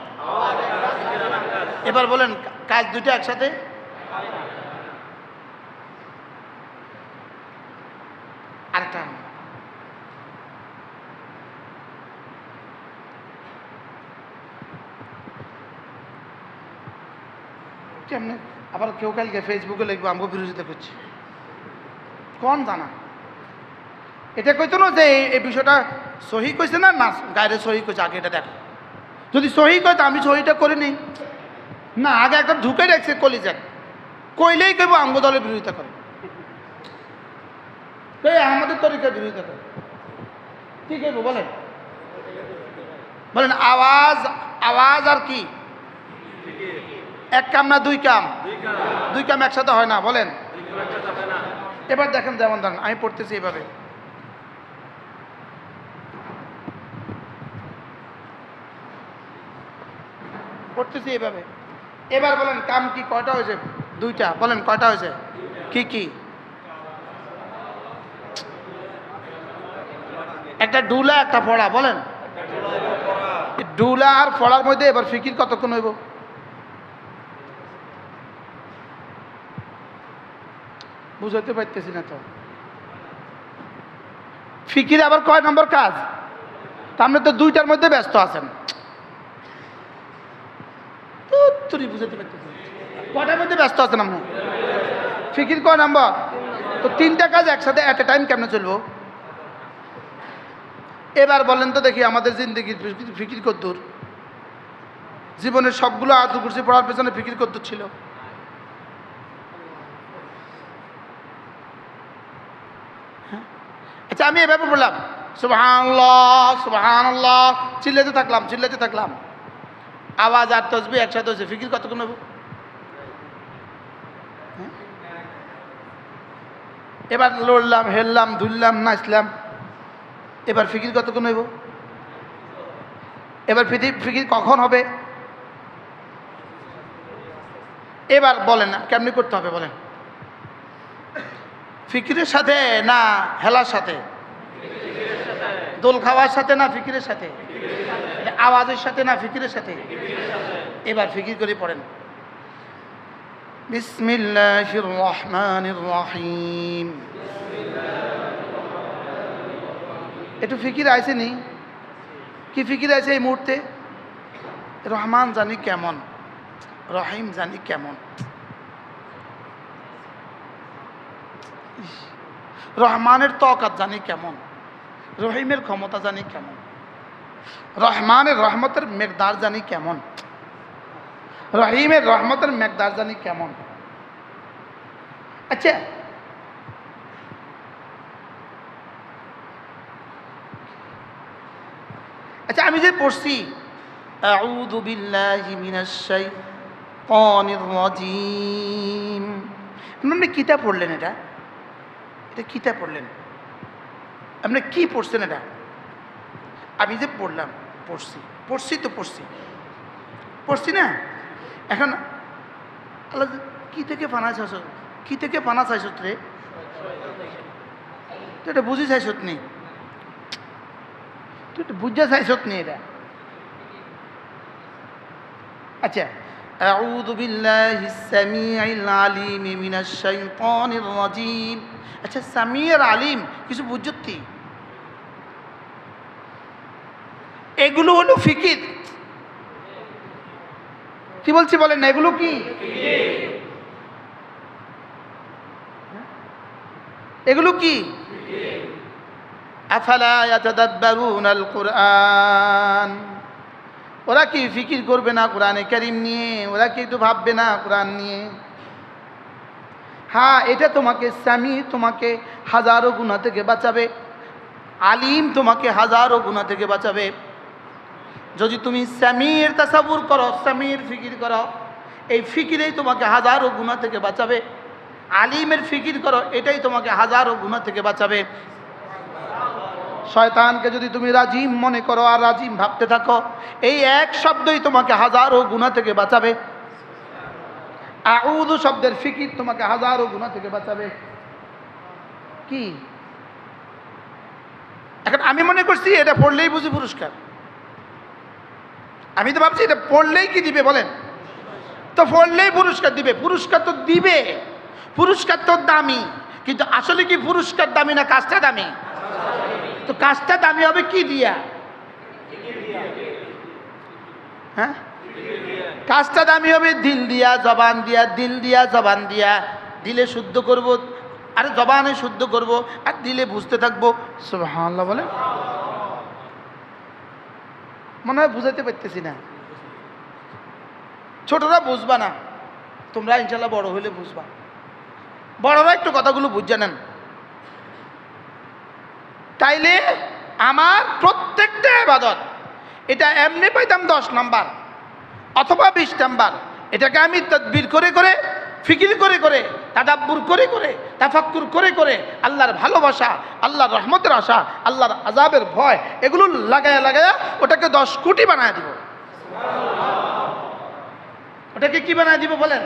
এবার বলেন কাজ দুটো একসাথে। আরেকটা কেমনে আবার কেউ কালকে ফেসবুকে লিখবো আমাকে বিরোধিতা করছে, কোন জানা। এটা কইতো না যে এই বিষয়টা সহি কইছে না, না গায়ে সহি কইছে, আগে এটা দেখো। যদি সহি কয় তো আমি সহিটা করিনি না, আগে একটা ঢুকে রাখছে কলিজাক, কইলেই কইব আমগো দলের বিরোধিতা করে, আমাদের তরিকার বিরোধিতা করে। কি কইব বলেন, বলেন। আওয়াজ, আওয়াজ আর কি এক কাম না দুই কাম? দুই কাম একসাথে হয় না। বলেন। এবার দেখেন, যেমন ধরেন আমি পড়তেছি এইভাবে, পড়তেছি এইভাবে। এবার বলেন কাম কি কয়টা হয়েছে? দুইটা। বলেন কয়টা হয়েছে? কি কি? একটা ডুলা, একটা পড়া। বলেন, ডুলা আর পড়ার মধ্যে এবার ফিকির কতক্ষণ হইব? বুঝাতে পারতেছি না তো। ফিকির আবার কয় নম্বর কাজ? আপনি তো দুইটার মধ্যে ব্যস্ত আছেন। বুঝাতে পারতেছি, কয়টার মধ্যে ব্যস্ত আছেন আপনি? ফিকির কয় নম্বর? তো তিনটা কাজ একসাথে এট এ টাইম কেমনে চলবো? এবার বলেন তো দেখি, আমাদের জিন্দগির ফিকির কদ্দুর? জীবনের সবগুলো আয়াতুল কুরসি পড়ার পেছনে ফিকির কদ্দুর ছিল? আচ্ছা, আমি এভাবে বললাম সুবহানাল্লাহ সুবহানাল্লাহ, চিল্লাতে থাকলাম, চিল্লাতে থাকলাম, আওয়াজ আর তসবিহ একসাথে হয়েছে, ফিকির কতক্ষণ হইব? এবার লড়লাম, হেললাম, ধুললাম, নাচলাম, এবার ফিকির কতক্ষণ হইব? এবার ফিকির কখন হবে? এবার বলেন না কেমনি করতে হবে বলেন? ফিকিরের সাথে না হেলার সাথে? দোল খাওয়ার সাথে না ফিকিরের সাথে? আওয়াজের সাথে না ফিকিরের সাথে? এবার ফিকির করে পড়েন। বিসমিল্লাহির রহমানির রহিম। একটু ফিকির আইসেনি? কি ফিকির আছে এই মুহূর্তে? রহমান জানি কেমন, রহিম জানি কেমন, রহমানের তকাত জানি কেমন, রহিমের ক্ষমতা জানি কেমন, রহমানের রহমতের মেকদার জানি কেমন, রহিমের রহমতের মেকদার জানি কেমন। আচ্ছা, আচ্ছা, আমি যে পড়ছি আউযু বিল্লাহি মিনাশ শাইতানির রাজিম, আপনি কিতাব পড়লেন? এটা কিতাব পড়লেন? আপনি কি পড়ছেন? এটা আমি যে পড়লাম, পড়ছি না? এখন আল্লাহ কি থেকে পানা চাইছ, কি থেকে পানা চাইছ রে? তুই এটা বুঝি চাইছত নি? তুই এটা বুঝা চাইছত নি? এটা আচ্ছা, আউযু বিল্লাহিস সামিউল আলিম মিনাশ শাইতানির রাজিম। আচ্ছা, সামিউর আলিম কিছু বুঝতি? এগুলো হলো ফিকির। কি বলছি বলেন না? এগুলো কি? এগুলো কি? আফালা ইয়াতাদাব্বারুনাল কুরআন, ওরা কি ফিকির করবে না কোরআনে কারীম নিয়ে? ওরা কি একটু ভাববে না কোরআন নিয়ে? হ্যাঁ, এটা তোমাকে সামি তোমাকে হাজারো গুনাহ থেকে বাঁচাবে, আলিম তোমাকে হাজারো গুনাহ থেকে বাঁচাবে। যদি তুমি সামির তাসাব্বুর করো, সামির ফিকির করো, এই ফিকিরেই তোমাকে হাজারো গুনাহ থেকে বাঁচাবে। আলিমের ফিকির করো, এটাই তোমাকে হাজারো গুনাহ থেকে বাঁচাবে। শয়তানকে যদি তুমি রাজিম মনে করো আর রাজিম ভাবতে থাকো, এই এক শব্দই তোমাকে হাজারো গুনাহ থেকে বাঁচাবে। আউযু শব্দের ফিকির তোমাকে হাজারো গুনাহ থেকে বাঁচাবে। কি এখন আমি মনে করছি এটা পড়লেই বুঝি পুরস্কার। আমি তো ভাবছি এটা পড়লেই কি দিবে বলেন? তো পড়লেই পুরস্কার দিবে। পুরস্কার তো দিবে, পুরস্কার তো দামি, কিন্তু আসলে কি পুরস্কার দামি না কাজটা দামি? তো কাজটা দামি হবে কি দিয়া? হ্যাঁ, কাজটা দামি হবে দিল দিয়া, জবান দিয়া। দিল দিয়া, জবান দিয়া। দিলে শুদ্ধ করব, আরে জবানে শুদ্ধ করব, আর দিলে বুঝতে থাকবো। সুবহানাল্লাহ বলে মনে হয় বুঝাইতে পারতেছি না। ছোটরা বুঝবা না, তোমরা ইনশাল্লাহ বড় হইলে বুঝবা। বড়রা একটু কথাগুলো বুঝে নেন, তাইলে আমার প্রত্যেকটা ইবাদত এটা এমনি পাইতাম 10 নাম্বার অথবা 20 নাম্বার। এটাকে আমি তাদবির করে করে, ফিকির করে করে, তাদাব্বুর করে করে, তাফাক্কুর করে করে, আল্লাহর ভালোবাসা, আল্লাহর রহমতের আশা, আল্লাহর আযাবের ভয়, এগুলো লাগায়া লাগায়া ওটাকে 10 কোটি বানায় দিব। ওটাকে কি বানায় দিব বলেন?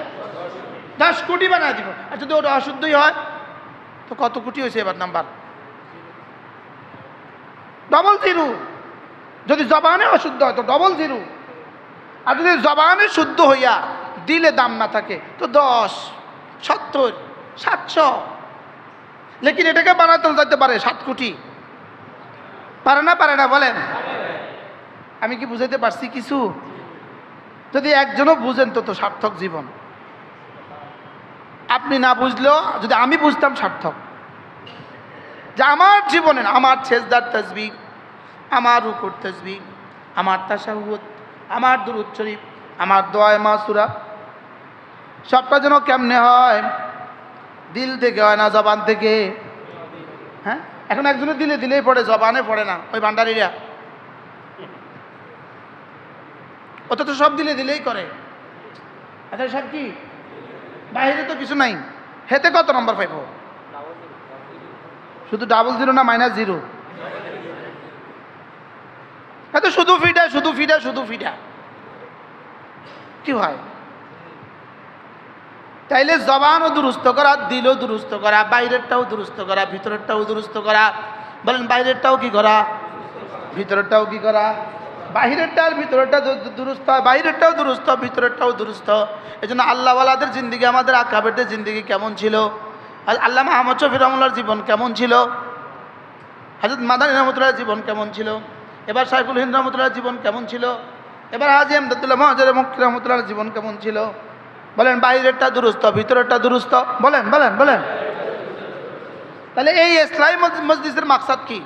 10 কোটি বানায় দিব। আর যদি ওটা অশুদ্ধই হয় তো কত কোটি হয়েছে এবার নাম্বার? Double zero. যদি জবানে অশুদ্ধ হয় তো ডবল জিরো। আর যদি জবানে শুদ্ধ হইয়া দিলে দাম না থাকে তো 10, 70, 700। লেকিন এটাকে বানাতে যেতে পারে 7 কোটি। পারে না? পারে না বলেন? আমি কি বুঝাইতে পারছি কিছু? যদি একজনও বুঝেন তো সার্থক জীবন। আপনি না বুঝলেও যদি আমি বুঝতাম সার্থক। যে আমার জীবনের, আমার সেজদার তাসবিহ, আমার রুকুর তাসবিহ, আমার তাশাহুদ, আমার দুরূদ শরীফ, আমার দোয়া মাসুরা, সবটা যেন কেমনে হয়? দিল থেকে হয় না জবান থেকে। হ্যাঁ, এখন একজনের দিলে দিলেই পড়ে, জবানে পড়ে না। ওই ভান্ডারিরা ওটা তো সব দিলে দিলেই করে। আচ্ছা, সব কি বাইরে তো কিছু নাই। হেতে কত নম্বর পাইব? শুধু ডাবল জিরো না মাইনাস জিরো? হ্যাঁ, তো শুধু ফিডা, শুধু ফিডা, শুধু ফিডা। কি হয়? তাইলে জবানও দুরুস্ত করা, দিলও দুরুস্ত করা, বাইরেরটাও দুরুস্ত করা, ভিতরেরটাও দুরুস্ত করা। বলেন বাইরেরটাও কি করা, ভিতরেরটাও কি করা? বাহিরেরটা আর ভিতরেরটা দুরুস্ত হয়, বাইরেরটাও দুরুস্ত, ভিতরেরটাও দুরুস্ত। এই জন্য আল্লাহওয়ালাদের জিন্দিগি, আমাদের আকাবেরদের জিন্দিগি কেমন ছিল? আল্লামা আহমদ শফি রহমাতুল্লাহর জীবন কেমন ছিল? হযরত মাদানী রহমাতুল্লাহর জীবন কেমন ছিল? এবার সাইফুল হিন্দ রহমাতুল্লাহর জীবন কেমন ছিল? এবার হাজী আমদাদুল্লাহ মহাজের মক্কি রহমাতুল্লাহর জীবন কেমন ছিল? বলেন বাইরেরটা দুরুস্ত, ভিতরেরটা দুরুস্ত? বলেন বলেন বলেন। তাহলে এই ইসলামী মজলিসের মাকসাদ কি?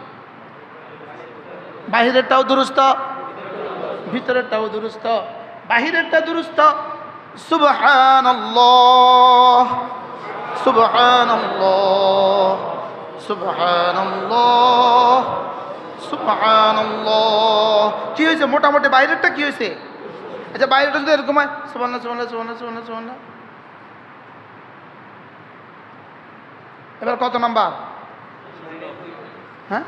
বাহিরেরটাও দুরুস্ত, ভিতরেরটাও দুরুস্ত। বাহিরেরটা দুরুস্ত, সুবহানাল্লাহ সুবহানাল্লাহ সুবহানাল্লাহ সুবহানাল্লাহ। কি হয়েছে? মোটামুটি বাইরেরটা কি হয়েছে? আচ্ছা বাইরেটা যদি এরকম হয় সুবহানাল্লাহ সুবহানাল্লাহ সুবহানাল্লাহ সুবহানাল্লাহ সুবহানাল্লাহ, এবার কত নাম্বার? হ্যাঁ,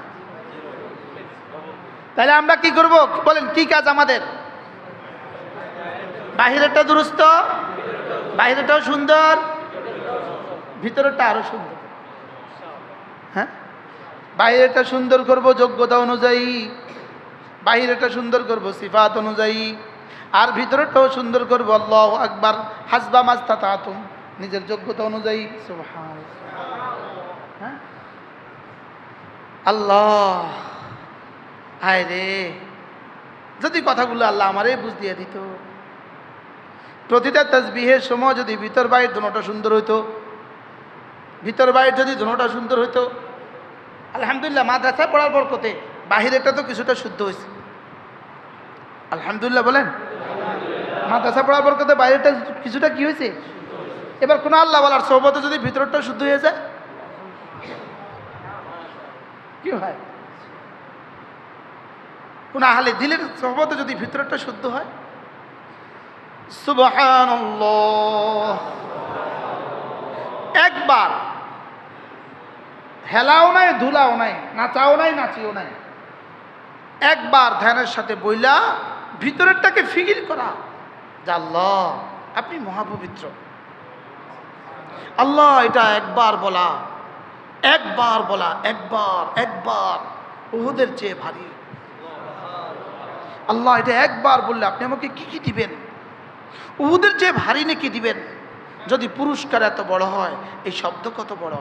তাহলে আমরা কি করব বলেন? কি কাজ আমাদের? বাহিরেরটা দুরুস্ত, বাহিরেরটাও সুন্দর, ভিতরেরটা আরো সুন্দর। হ্যাঁ, বাইরেটা সুন্দর করব যোগ্যতা অনুযায়ী, বাহিরেটা সুন্দর করব সিফাত অনুযায়ী, আর ভিতরেরটাও সুন্দর করব আল্লাহু আকবার হাসবা মাস্তাতাতুম, নিজের যোগ্যতা অনুযায়ী। সুবহানাল্লাহ। হ্যাঁ, আল্লাহ হায় রে, যদি কথাগুলো আল্লাহ আমারে বুঝ দিয়ে দিত। প্রতিটা তাসবিহের সময় যদি ভিতর বাইর দুটোটা সুন্দর হইতো, ভিতর বাইর যদি দুটোটা সুন্দর হইতো, আলহামদুলিল্লাহ মাদ্রাসায় পড়ার বরকতে বাহিরেরটা তো কিছুটা শুদ্ধ হয়েছে। আলহামদুলিল্লাহ বলেন। মাদ্রাসা পড়ার বরকতে বাইরেরটা কিছুটা কি হয়েছে? এবার কোনো আল্লাহ বলার সোহবতে যদি ভিতরটা শুদ্ধ হয়ে যায় কি হয়? কোন আহলে দিলের সোহবতে যদি ভিতরটা শুদ্ধ হয়, সুবহানাল্লাহ। একবার হেলাও নাই, ধুলাও নাই, নাচাও নাই, নাচিও নাই, একবার ধ্যানের সাথে বইলা ভিতরেরটাকে ফিকির করা যে আল্লাহ আপনি মহাপবিত্র। আল্লাহ এটা একবার বলা, একবার বলা, একবার একবার উহুদের চেয়ে ভারী। আল্লাহ এটা একবার বললে আপনি আমাকে কি কি দিবেন? উহুদের চেয়ে ভারী নাকি দিবেন? যদি পুরস্কার এত বড় হয়, এই শব্দ কত বড়!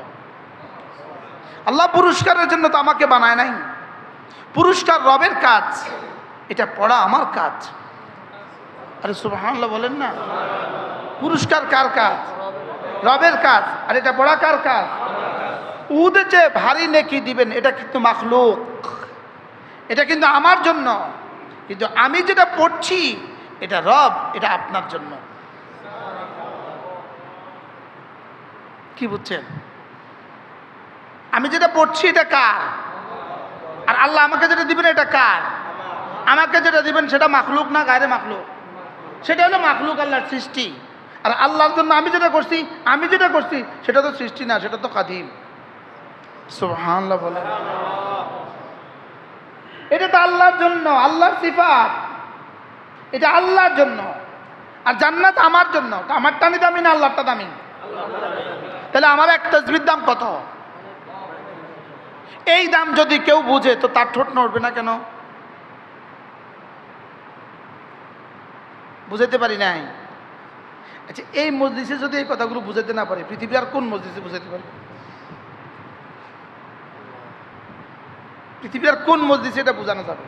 আল্লাহ পুরস্কারের জন্য তো আমাকে বানায় নাই, পুরস্কার রবের কাজ, এটা পড়া আমার কাজ। আরে সুবহানাল্লাহ বলেন না। পুরস্কার কার কাজ? রবের কাজ। আর এটা পড়া কার কাজ? উহুদের চেয়ে ভারী নেকি দিবেন, এটা কিন্তু মাখলুক, এটা কিন্তু আমার জন্য, কিন্তু আমি যেটা পড়ছি এটা রব, এটা আপনার জন্য। কি বুঝছেন? আমি যেটা পড়ছি এটা কার? আর আল্লাহ আমাকে যেটা দিবেন এটা কার? আমাকে যেটা দিবেন সেটা মাখলুক না গায়রে মাখলুক? সেটা হলো মাখলুক, আল্লাহর সৃষ্টি। আর আল্লাহর জন্য আমি যেটা করছি সেটা তো সৃষ্টি না, সেটা তো কাদিম। সুবহানাল্লাহ বলেন। এটা তো আল্লাহর জন্য, আল্লাহর সিফাত, এটা আল্লাহর জন্য। আর জান্নাত আমার জন্য। আমার টানি দামি না আল্লাহরটা দামি? তাহলে আমার এক তাসবির দাম কত? এই দাম যদি কেউ বুঝে তো তার ঠোঁট নড়বে না কেন? বুঝাইতে পারি নাই। আচ্ছা এই মজলিসে যদি এই কথাগুলো বুঝাইতে না পারে, পৃথিবীর আর কোন মজলিসে বুঝাইতে পারে? পৃথিবীর আর কোন মজলিসে এটা বোঝানো যাবে?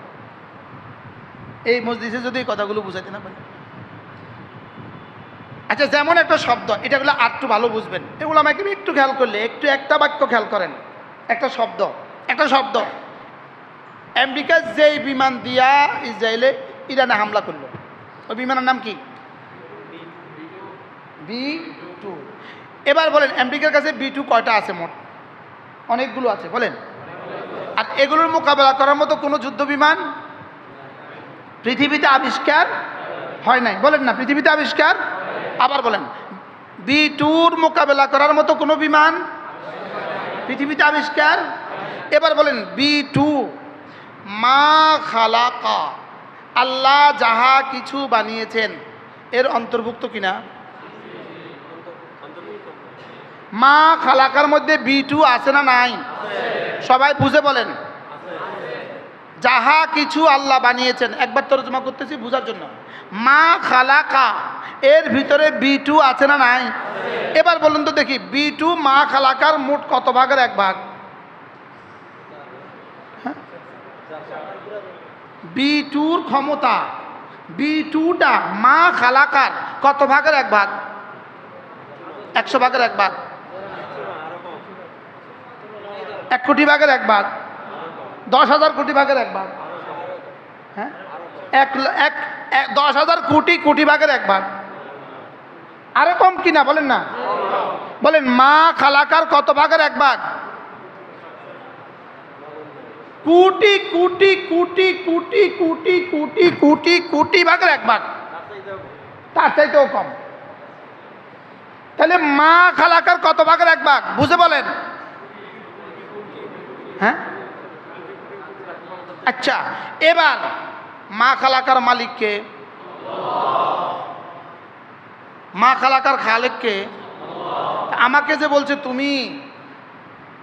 এই মজলিসে যদি এই কথাগুলো বুঝাইতে না পারে। আচ্ছা যেমন একটা শব্দ, এটাগুলো আর একটু ভালো বুঝবেন, এগুলো আমাকে একটু খেয়াল করলে, একটু একটা বাক্য খেয়াল করেন। একটা শব্দ আমেরিকা যেই বিমান দিয়া ইসরায়েলে ইরানে হামলা করলো, ওই বিমানের নাম কি? B-2। এবার বলেন আমেরিকার কাছে B-2 কয়টা আছে? মোট অনেকগুলো আছে, বলেন। আর এগুলোর মোকাবেলা করার মতো কোনো যুদ্ধ বিমান পৃথিবীতে আবিষ্কার হয় নাই, বলেন না? পৃথিবীতে আবিষ্কার। আবার বলেন B-2-র মোকাবেলা করার মতো কোনো বিমান পৃথিবীতে আবিষ্কার। এবার বলেন B-2 মা খালাকা, আল্লাহ যাহা কিছু বানিয়েছেন এর অন্তর্ভুক্ত কিনা? মা খালাকার মধ্যে B-2 আছে না নাই? সবাই বুঝে বলেন। যাহা কিছু আল্লাহ বানিয়েছেন, একবার তরজমা করতেছি বুঝার জন্য। মা খালাকা এর ভিতরে B-2 আছে না নাই? এবার বলুন তো দেখি, B-2 মা খালাকার মোট কত ভাগের এক ভাগ? B-2-র ক্ষমতা, B-2টা মা খালাকার কত ভাগের এক ভাগ? 100 ভাগের এক ভাগ, 1 কোটি ভাগের এক ভাগ, 10,000 কোটি ভাগের এক ভাগ, হ্যাঁ 10,000 কোটি ভাগের এক ভাগ। আরো কম কিনা বলেন না? বলেন মা খালাকার কত ভাগের এক ভাগ? কোটি কোটি কোটি কোটি কোটি কোটি কোটি কোটি ভাগের এক ভাগ, তার চাইতেও কম। তাহলে মা খালাকার কত ভাগের এক ভাগ বুঝে বলেন? হ্যাঁ, আচ্ছা এবার মা খালাকার মালিককে, মা খালাকার খালেককে, আমাকে যে বলছে তুমি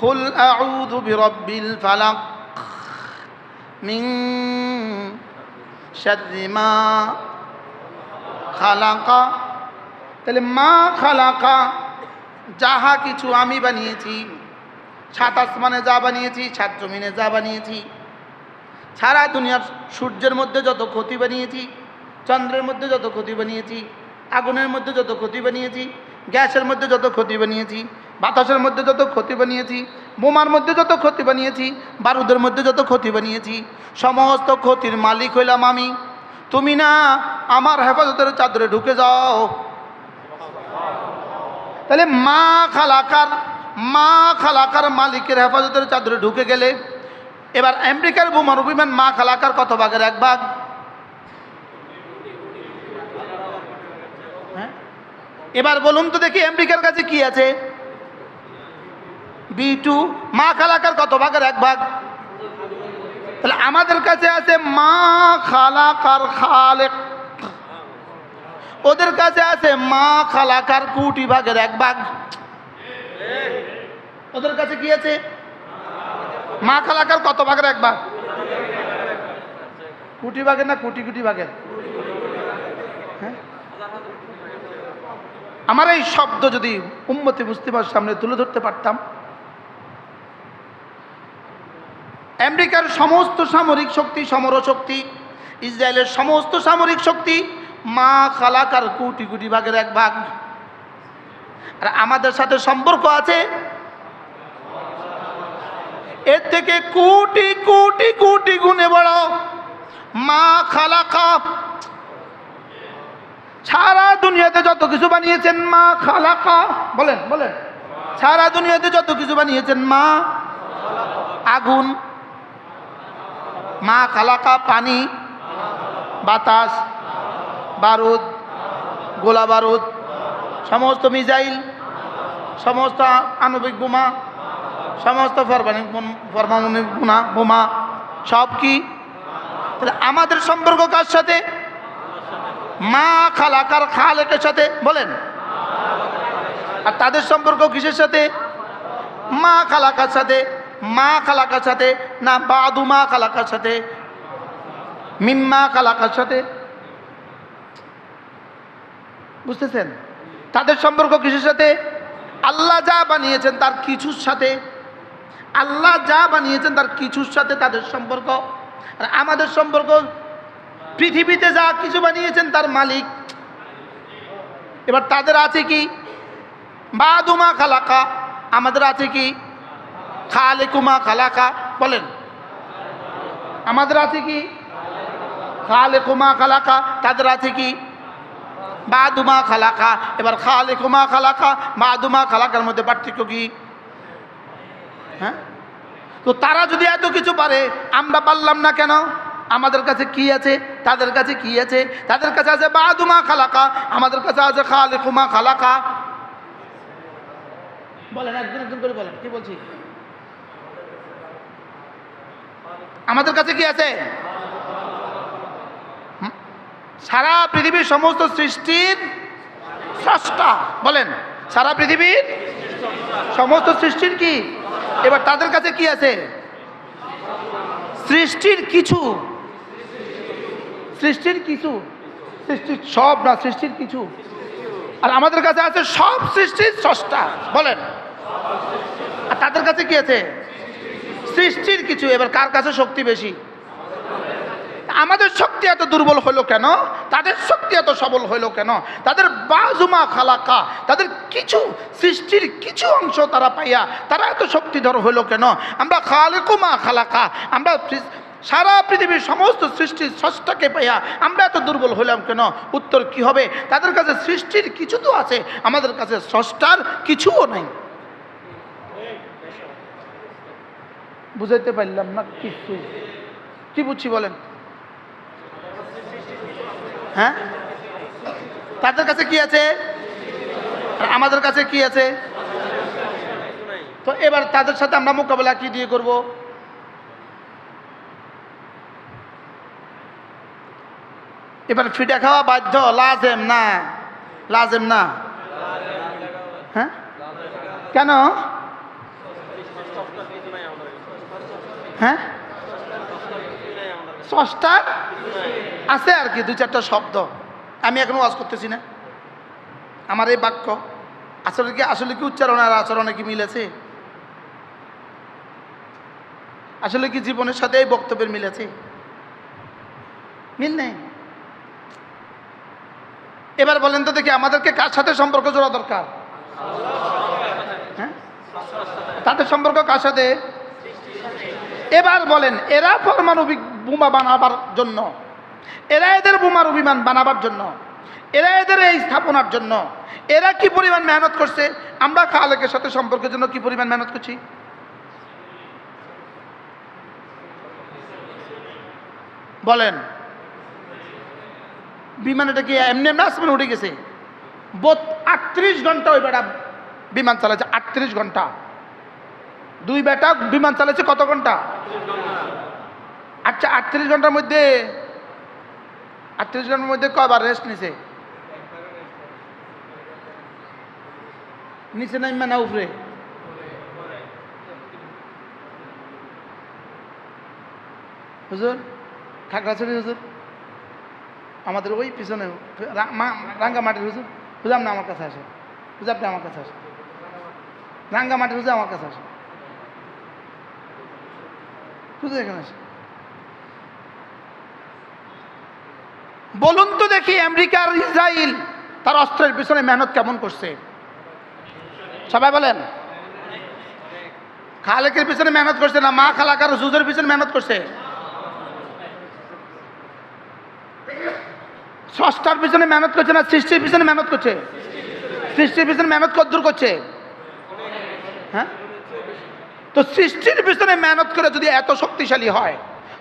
কুল আউযু বিরাব্বিল ফালাক মিন শাররি মা খালাকা, তাহলে মা খালাকা যাহা কিছু আমি বানিয়েছি, সাত আসমানে যা বানিয়েছি, সাত জমিনে যা বানিয়েছি, সারা দুনিয়ার সূর্যের মধ্যে যত ক্ষতি বানিয়েছি, চন্দ্রের মধ্যে যত ক্ষতি বানিয়েছি, আগুনের মধ্যে যত ক্ষতি বানিয়েছি, গ্যাসের মধ্যে যত ক্ষতি বানিয়েছি, বাতাসের মধ্যে যত ক্ষতি বানিয়েছি, বোমার মধ্যে যত ক্ষতি বানিয়েছি, বারুদের মধ্যে যত ক্ষতি বানিয়েছি, সমস্ত ক্ষতির মালিক হইলাম আমি। তুমি না আমার হেফাজতের চাদরে ঢুকে যাও। তাহলে মা খালাকার মালিকের হেফাজতের চাদরে ঢুকে গেলে এবার আমেরিকার বোমার বিমান মা খালাকার কত ভাগের এক ভাগ? হ্যাঁ, এবার বলুন তো দেখি আমেরিকার কাছে কি আছে? B2 মা খালাকার কত ভাগের এক ভাগ? তাহলে আমাদের কাছে আছে মা খালাকার খালেক, ওদের কাছে আছে মা খালাকার কোটি ভাগের এক ভাগ। ওদের কাছে কি আছে? মা খালাকার কত ভাগের এক ভাগ? কোটি ভাগের না কোটি কোটি ভাগের? হ্যাঁ, আমার এই শব্দ যদি উম্মতে মুসলিমার সামনে তুলে ধরতে পারতাম, আমেরিকার সমস্ত সামরিক শক্তি, সমরশক্তি, ইসরায়েলের সমস্ত সামরিক শক্তি মা খালাকার কোটি কোটি ভাগের এক ভাগ। আর আমাদের সাথে সম্পর্ক আছে এর থেকে কোটি কোটি কোটি গুণে বড় মা খালাকা। সারা দুনিয়াতে যত কিছু বানিয়েছেন মা খালাকা, বলেন বলেন, সারা দুনিয়াতে যত কিছু বানিয়েছেন মা। আগুন মা খালাকা, পানি, বাতাস, বারুদ, গোলা বারুদ, সমস্ত মিসাইল, সমস্ত আণবিক বোমা, সমস্ত পারমাণবিক বোমা সব কি? তাহলে আমাদের সম্পর্ক কার সাথে? মা খালাকার খালেকের সাথে, বলেন। আর তাদের সম্পর্ক কিসের সাথে? মা খালাকার সাথে। মা খালাকার সাথে না বাদু মা খালাকার সাথে, মিম্মা খালাকার সাথে, বুঝতেছেন? তাদের সম্পর্ক কিসের সাথে? আল্লাহ যা বানিয়েছেন তার কিছুর সাথে। আল্লাহ যা বানিয়েছেন তার কিছুর সাথে তাদের সম্পর্ক। আর আমাদের সম্পর্ক পৃথিবীতে যা কিছু বানিয়েছেন তার মালিক। এবার তাদের আছে কি? বাদুমা খালাকা। আমাদের আছে কি? খালেকুমা খালাকা, বলেন। আমাদের আছে কি? খালেকুমা খালাকা। তাদের আছে কি? বাদুমা খালাকা। এবার খালেকুমা খালাকা বাদুমা খালাকার মধ্যে পার্থক্য কি? হ্যাঁ, তো তারা যদি এত কিছু পারে আমরা পারলাম না কেন? আমাদের কাছে কি আছে? তাদের কাছে কি আছে? তাদের কাছে আছে বাদুমা খালাকা, আমাদের কাছে আছে খালেকুমা খালাকা। বলেন, একজন একজন করে বলেন, কি বলছি? আমাদের কাছে কি আছে? সারা পৃথিবীর সমস্ত সৃষ্টির স্রষ্টা, বলেন। সারা পৃথিবীর সমস্ত সৃষ্টির কি? এবার তাদের কাছে কি আছে? সৃষ্টির কিছু। সৃষ্টির কিছু, সৃষ্টির সব না, সৃষ্টির কিছু। আর আমাদের কাছে আছে সব সৃষ্টির স্রষ্টা, বলেন। আর তাদের কাছে কি আছে? সৃষ্টির কিছু। এবার কার কাছে শক্তি বেশি? আমাদের শক্তি এত দুর্বল হলো কেন? তাদের শক্তি এত সবল হইল কেন? তাদের বাজুমা খালাকা, তাদের কিছু সৃষ্টির কিছু অংশ তারা পাইয়া তারা এত শক্তিধর হইল কেন? আমরা খালেকুমা খালাকা, আমরা সারা পৃথিবীর সমস্ত সৃষ্টির স্রষ্টাকে পাইয়া আমরা এত দুর্বল হইলাম কেন? উত্তর কি হবে? তাদের কাছে সৃষ্টির কিছু তো আছে, আমাদের কাছে স্রষ্টার কিছুও নাই। বুঝাইতে পারলাম না কিছু। কি বুঝছি বলেন? হ্যাঁ, তাদের কাছে কি আছে আর আমাদের কাছে কি আছে? তো এবার তাদের সাথে আমরা মোকাবেলা কি দিয়ে করব? এবার ফিটা খাওয়া বাধ্য, লাজেম না? লাজেম না? হ্যাঁ, কেন? হ্যাঁ, স্রষ্টার আছে আর কি দুই চারটা শব্দ। আমি এখনো ওয়াজ করতেছি না, আমার এই বাক্য আসলে কি উচ্চারণ আর আচরণে কি মিলেছে? আসলে কি জীবনের সাথে এই বক্তব্যের মিলেছে? মিল নেই। এবার বলেন তো দেখি, আমাদেরকে কার সাথে সম্পর্ক জোড়া দরকার? হ্যাঁ, তাদের সম্পর্ক কার সাথে? এবার বলেন, এরা পারমাণবিক বোমা বানাবার জন্য, এরা এদের বোমার বিমান বানাবার জন্য, এরা এদের এই স্থাপনার জন্য এরা কি পরিমাণ মেহনত করছে? আমরা খালেকের সাথে সম্পর্কের জন্য কি পরিমাণ মেহনত করছি? বলেন। বিমান এটা কি এমনি এমনি আসমান উঠে গেছে? 38 ঘন্টা ওই বেটা বিমান চালাচ্ছে, 38 ঘন্টা। দুই বেটা বিমান চালাচ্ছে কত ঘন্টা? আচ্ছা, 38 ঘন্টার মধ্যে 38 ঘন্টার মধ্যে কয়বার রেস্ট নিছে? নিচে নামবে না উপরে? হুজুর, খাগড়াছড়ি হুজুর, আমাদের ওই পিছনে রাঙ্গামাটির হুজুর, হুজুর আপনি আমার কাছে আসে, হুজুর আপনি আমার কাছে আসে, রাঙ্গামাটির হুজুর আমার কাছে আসে, হুজুর এখানে আসে। বলুন তো দেখি, আমেরিকা আর ইসরায়েল তার অস্ত্রের পিছনে মেহনত কেমন করছে? সবাই বলেন। খালেকের পিছনে মেহনত করছে না মা খালাকার জুজের পিছনে মেহনত করছে? স্রষ্টার পিছনে মেহনত করছে না সৃষ্টির পিছনে মেহনত করছে? সৃষ্টির পিছনে মেহনত কদ্দূর করছে? হ্যাঁ, তো সৃষ্টির পিছনে মেহনত করে যদি এত শক্তিশালী হয়,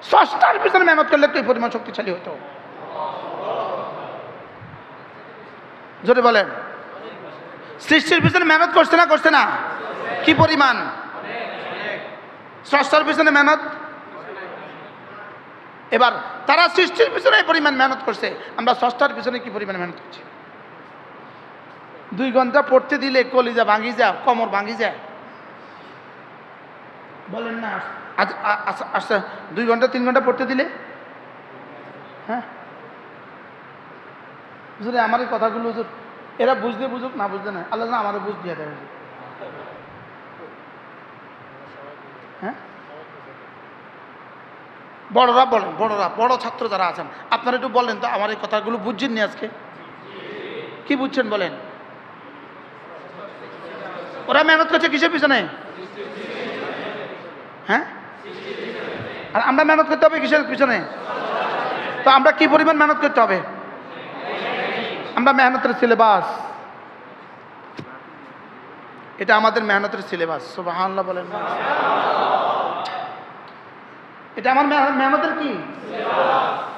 স্রষ্টার পিছনে মেহনত করলে কি পরিমাণ শক্তিশালী হতো? জোরে বলেন। সৃষ্টির পিছনে মেহনত করছে না করছে না? কি পরিমাণ? স্রষ্টার পিছনে মেহনত। এবার তারা সৃষ্টির পিছনে এই পরিমাণ মেহনত করছে, আমরা স্রষ্টার পিছনে কি পরিমাণ মেহনত করছি? 2 ঘন্টা পড়তে দিলে কলিজা ভাঙি যায়, কোমর ভাঙি যায়। বলেন না? আচ্ছা, 2 ঘন্টা 3 ঘন্টা পড়তে দিলে, হ্যাঁ হুজুর আমার এই কথাগুলো হুজুর এরা বুঝলে বুঝুক, না বুঝলে না, আল্লাহ না আমারও বুঝ দিয়ে দেয় হুজুর। হ্যাঁ, বড়রা বলেন, বড় ছাত্র যারা আছেন আপনারা একটু বলেন তো, আমার এই কথাগুলো বুঝছেন নি আজকে? কি বুঝছেন বলেন? ওরা মেহনত করছে কিসের পিছনে? হ্যাঁ, আর আমরা মেহনত করতে হবে কিসের পিছনে? তো আমরা কি পরিমাণ মেহনত করতে হবে? আমরা মেহনতের সিলেবাস, এটা আমাদের মেহনতের সিলেবাস। সুবহানাল্লাহ বলেন। এটা আমার মেহনতের কি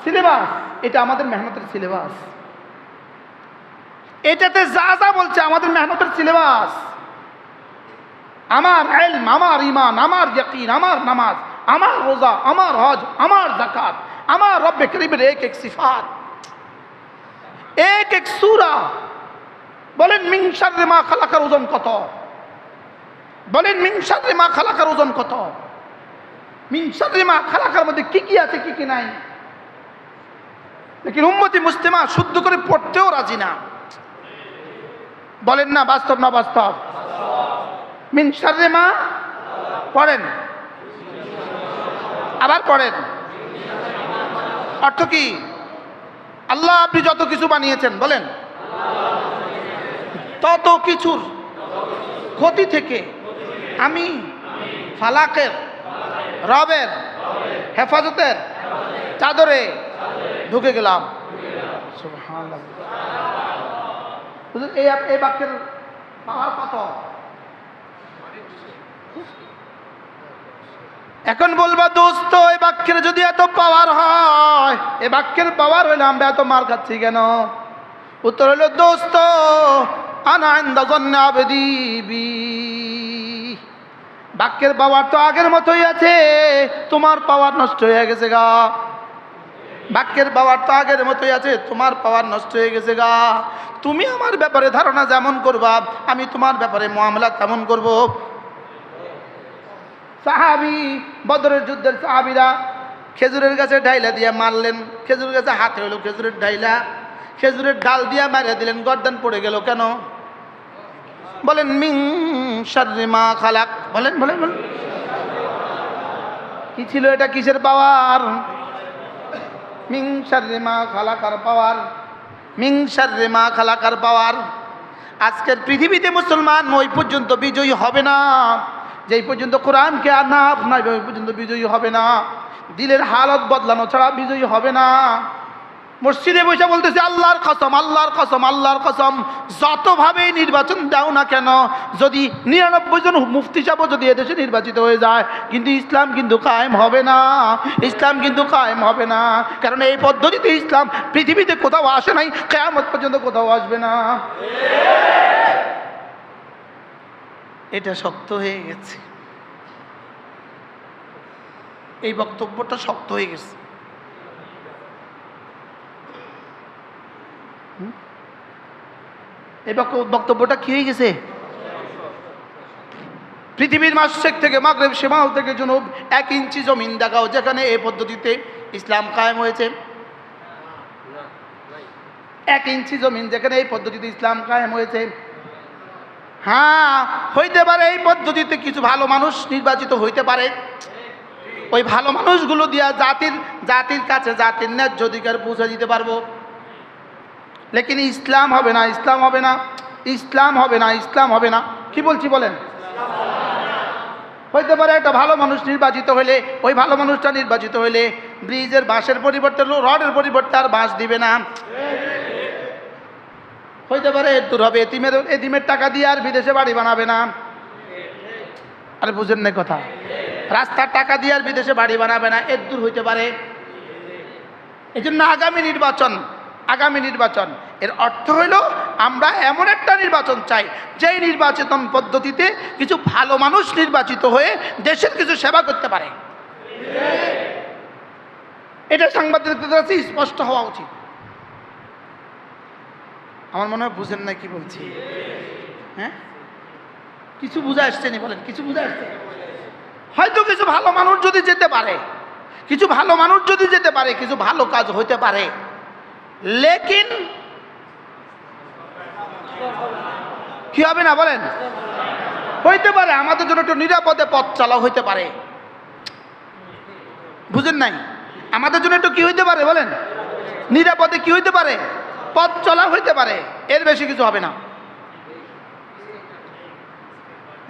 সিলেবাস? এটা আমাদের মেহনতের সিলেবাস। এটাতে যা যা বলছে আমাদের মেহনতের সিলেবাস। আমার ইলম, আমার ঈমান, আমার ইয়াকিন, আমার নামাজ, আমার রোজা, আমার হজ, আমার যাকাত, আমার রব্বে করিমের এক এক সিফাত, এক এক সূরা। বলেন মিন শাররি মা খালাকার ওজন কত? বলেন মিন শাররি মা খালাকার ওজন কত? মিন শাররি মা খালাকার মধ্যে কি কি আছে কি কি নাই? লেকিন উম্মতি মুসলিমা শুদ্ধ করে পড়তেও রাজি না। বলেন না বাস্তব না বাস্তব? মিন শাররি মা পড়েন, আবার পড়েন। অর্থ কি? আল্লাহ আপনি যত কিছু বানিয়েছেন, বলেন তত কিছুর ক্ষতি থেকে আমি ফালাকের রবের হেফাজতের চাদরে ঢুকে গেলাম। সুবহানাল্লাহ। এই বাক্যের পাওয়ার কত? এখন বলবা দোস্ত এই বাক্যের যদি এত পাওয়ার হয়, এ বাক্যের পাওয়ার হইলে আমরা এত মার খাচ্ছি কেন? উত্তর হইল দোস্ত আনা ইনদা যান্নি আবদি বি। বাক্যের পাওয়ার তো আগের মতোই আছে, তোমার পাওয়ার নষ্ট হয়ে গেছে গা। বাক্যের পাওয়ার তো আগের মতোই আছে, তোমার পাওয়ার নষ্ট হয়ে গেছে গা। তুমি আমার ব্যাপারে ধারণা যেমন করবা, আমি তোমার ব্যাপারে মুআমালা তেমন করব। সাহাবী, বদরের যুদ্ধের সাহাবীরা খেজুরের গাছে ঢাইলা দিয়ে মারলেন। খেজুরের গাছে হাতে হলো খেজুরের ঢাইলা, খেজুরের ডাল দিয়ে মারিয়া দিলেন, গর্দান পড়ে গেল কেন? বলেন মিন শাররি মা খালাক। বলেন বলেন বলেন, কি ছিল এটা? কিসের পাওয়ার? মিন শাররি মা খালাকার পাওয়ার, মিন শাররি মা খালাকার পাওয়ার। আজকের পৃথিবীতে মুসলমান ওই পর্যন্ত বিজয়ী হবে না যেই পর্যন্ত কোরআনকে আর না আপনাইবে, ওই পর্যন্ত বিজয়ী হবে না। দিলের হালত বদলানো ছাড়া বিজয়ী হবে না। মসজিদে বসে বলতেছে আল্লাহর কসম, আল্লাহর কসম, আল্লাহর কসম, যতভাবেই নির্বাচন দাও না কেন, যদি 99 জন মুফতি সাহেব যদি এদেশে নির্বাচিত হয়ে যায়, কিন্তু ইসলাম কিন্তু কায়েম হবে না। ইসলাম কিন্তু কায়েম হবে না, কারণ এই পদ্ধতিতে ইসলাম পৃথিবীতে কোথাও আসে নাই, কিয়ামত পর্যন্ত কোথাও আসবে না। এটা শক্ত হয়ে গেছে, এই বক্তব্যটা শক্ত হয়ে গেছে। এই বক্তব্যটা কি হয়ে গেছে? পৃথিবীর মাশরিক থেকে মাগরিব, শিমাল থেকে জুনুব 1 ইঞ্চি জমিন দেখাও যেখানে এই পদ্ধতিতে ইসলাম কায়েম হয়েছে। 1 ইঞ্চি জমিন যেখানে এই পদ্ধতিতে ইসলাম কায়েম হয়েছে। হ্যাঁ, হইতে পারে এই পদ্ধতিতে কিছু ভালো মানুষ নির্বাচিত হইতে পারে, ওই ভালো মানুষগুলো দিয়া জাতির কাছে জাতির ন্যায্য অধিকার পৌঁছে দিতে পারবো। লেকিন ইসলাম হবে না, ইসলাম হবে না, ইসলাম হবে না, ইসলাম হবে না। কি বলছি বলেন? হইতে পারে একটা ভালো মানুষ নির্বাচিত হইলে, ওই ভালো মানুষটা নির্বাচিত হইলে ব্রিজের বাঁশের পরিবর্তে রডের পরিবর্তে আর বাঁশ দিবে না। হইতে পারে দূর হবে এতিমের টাকা দিয়ে আর বিদেশে বাড়ি বানাবে না। আরে বুঝেন না কথা? রাস্তার টাকা দিয়ে আর বিদেশে বাড়ি বানাবে না, এর দূর হইতে পারে। এই জন্য আগামী নির্বাচন এর অর্থ হইল আমরা এমন একটা নির্বাচন চাই যেই নির্বাচন পদ্ধতিতে কিছু ভালো মানুষ নির্বাচিত হয়ে দেশের কিছু সেবা করতে পারে। এটা সাংবাদিকদের কাছে স্পষ্ট হওয়া উচিত। আমার মনে হয় বুঝেন না কি বলছি। হ্যাঁ, কিছু বুঝে আসছে নি? বলেন, কিছু বুঝে আসছে? হয়তো কিছু ভালো মানুষ যদি যেতে পারে, কিছু ভালো মানুষ যদি যেতে পারে, কিছু ভালো কাজ হইতে পারে, লেকিন কি হবে না? বলেন, হইতে পারে আমাদের জন্য একটু নিরাপদে পথ চালাও হইতে পারে। বুঝেন নাই? আমাদের জন্য একটু কি হইতে পারে? বলেন, নিরাপদে কি হইতে পারে? পথ চলা হইতে পারে, এর বেশি কিছু হবে না।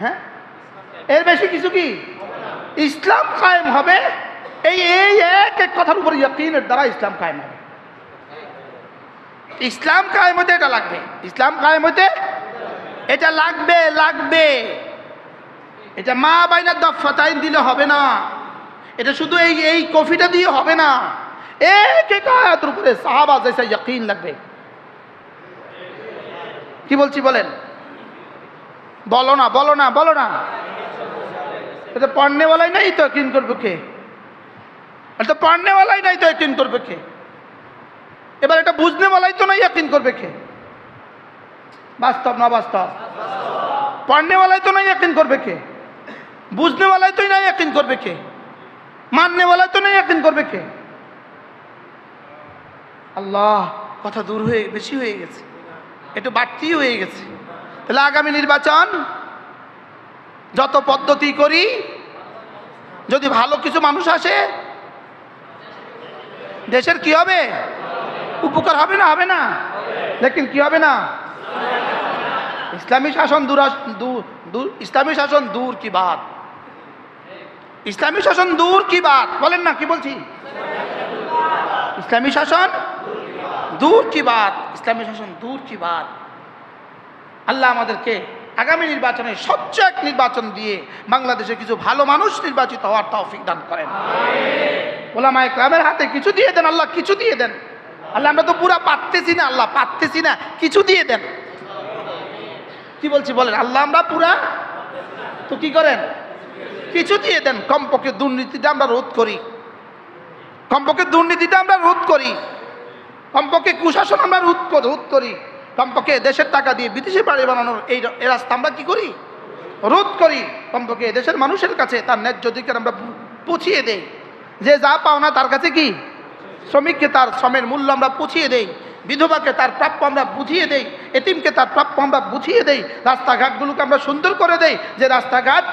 হ্যাঁ, এর বেশি কিছু কি? ইসলাম কায়েম হবে। এই এক কথার উপর ইয়াকিনের দ্বারা ইসলাম কায়েম হবে। ইসলাম কায়েম হতে এটা লাগবে, ইসলাম কায়েম হতে এটা লাগবে। এটা মা বাইনা দফাতাইন দিলে হবে না, এটা শুধু এই কফিটা দিয়ে হবে না, এক আয়াতের উপরে সাহাবা জৈসা ইয়াকিন লাগবে। কি বলছি বলেন? বলো না। এটা পড়নেওয়ালাই নাই তো यकीन করবে কে? এটা পড়নেওয়ালাই নাই তো यकीन করবে কে? এবার এটা বুঝনেওয়ালাই তো নাই यकीन করবে কে? বাস্তব না বাস্তব? পড়নেওয়ালাই তো নাই यकीन করবে কে? বুঝনেওয়ালাই তো নাই यकीन করবে কে? মাননেওয়ালাই তো নাই यकीन করবে কে? আল্লাহ, কথা দূর হয়ে বেশি হয়ে গেছে, একটু বাড়তি হয়ে গেছে। তাহলে আগামী নির্বাচন যত পদ্ধতি করি, যদি ভালো কিছু মানুষ আসে, দেশের কি হবে? উপকার হবে না? হবে না? লেকিন কি হবে না? ইসলামী শাসন ইসলামী শাসন দূর কি বাত, ইসলামী শাসন দূর কি বাত। বলেন না, কি বলছি? ইসলামী শাসন দূর কি বাত, ইসলামী শাসন দূর কি বাত। আল্লাহ আমাদেরকে আগামী নির্বাচনে স্বচ্ছ এক নির্বাচন দিয়ে বাংলাদেশে কিছু ভালো মানুষ নির্বাচিত হওয়ার তৌফিক দান করেন। ওলামায়ে কেরামের হাতে কিছু দিয়ে দেন আল্লাহ, কিছু দিয়ে দেন আল্লাহ। আমরা তো পুরা পারতেছি না আল্লাহ, পারতেছি না, কিছু দিয়ে দেন। কি বলছি বলেন, আল্লাহ আমরা পুরা তো কি করেন, কিছু দিয়ে দেন। কমপক্ষে দুর্নীতিটা আমরা রোধ করি, কমপক্ষে দুর্নীতিটা আমরা রোধ করি, কমপক্ষে কুশাসন আমরা রোধ করি, কমপক্ষে দেশের টাকা দিয়ে বিদেশি বাড়ি বানানোর এই রাস্তা আমরা কি করি, রোধ করি। কমপক্ষে দেশের মানুষের কাছে তার ন্যায্য অধিকার আমরা পৌঁছিয়ে দেই। যে যা পাও না তার কাছে কি, শ্রমিককে তার শ্রমের মূল্য আমরা পৌঁছিয়ে দেই, বিধবাকে তার প্রাপ্য আমরা বুঝিয়ে দেই, এতিমকে তার প্রাপ্য আমরা বুঝিয়ে দেই, রাস্তাঘাটগুলোকে আমরা সুন্দর করে দেই। যে রাস্তাঘাট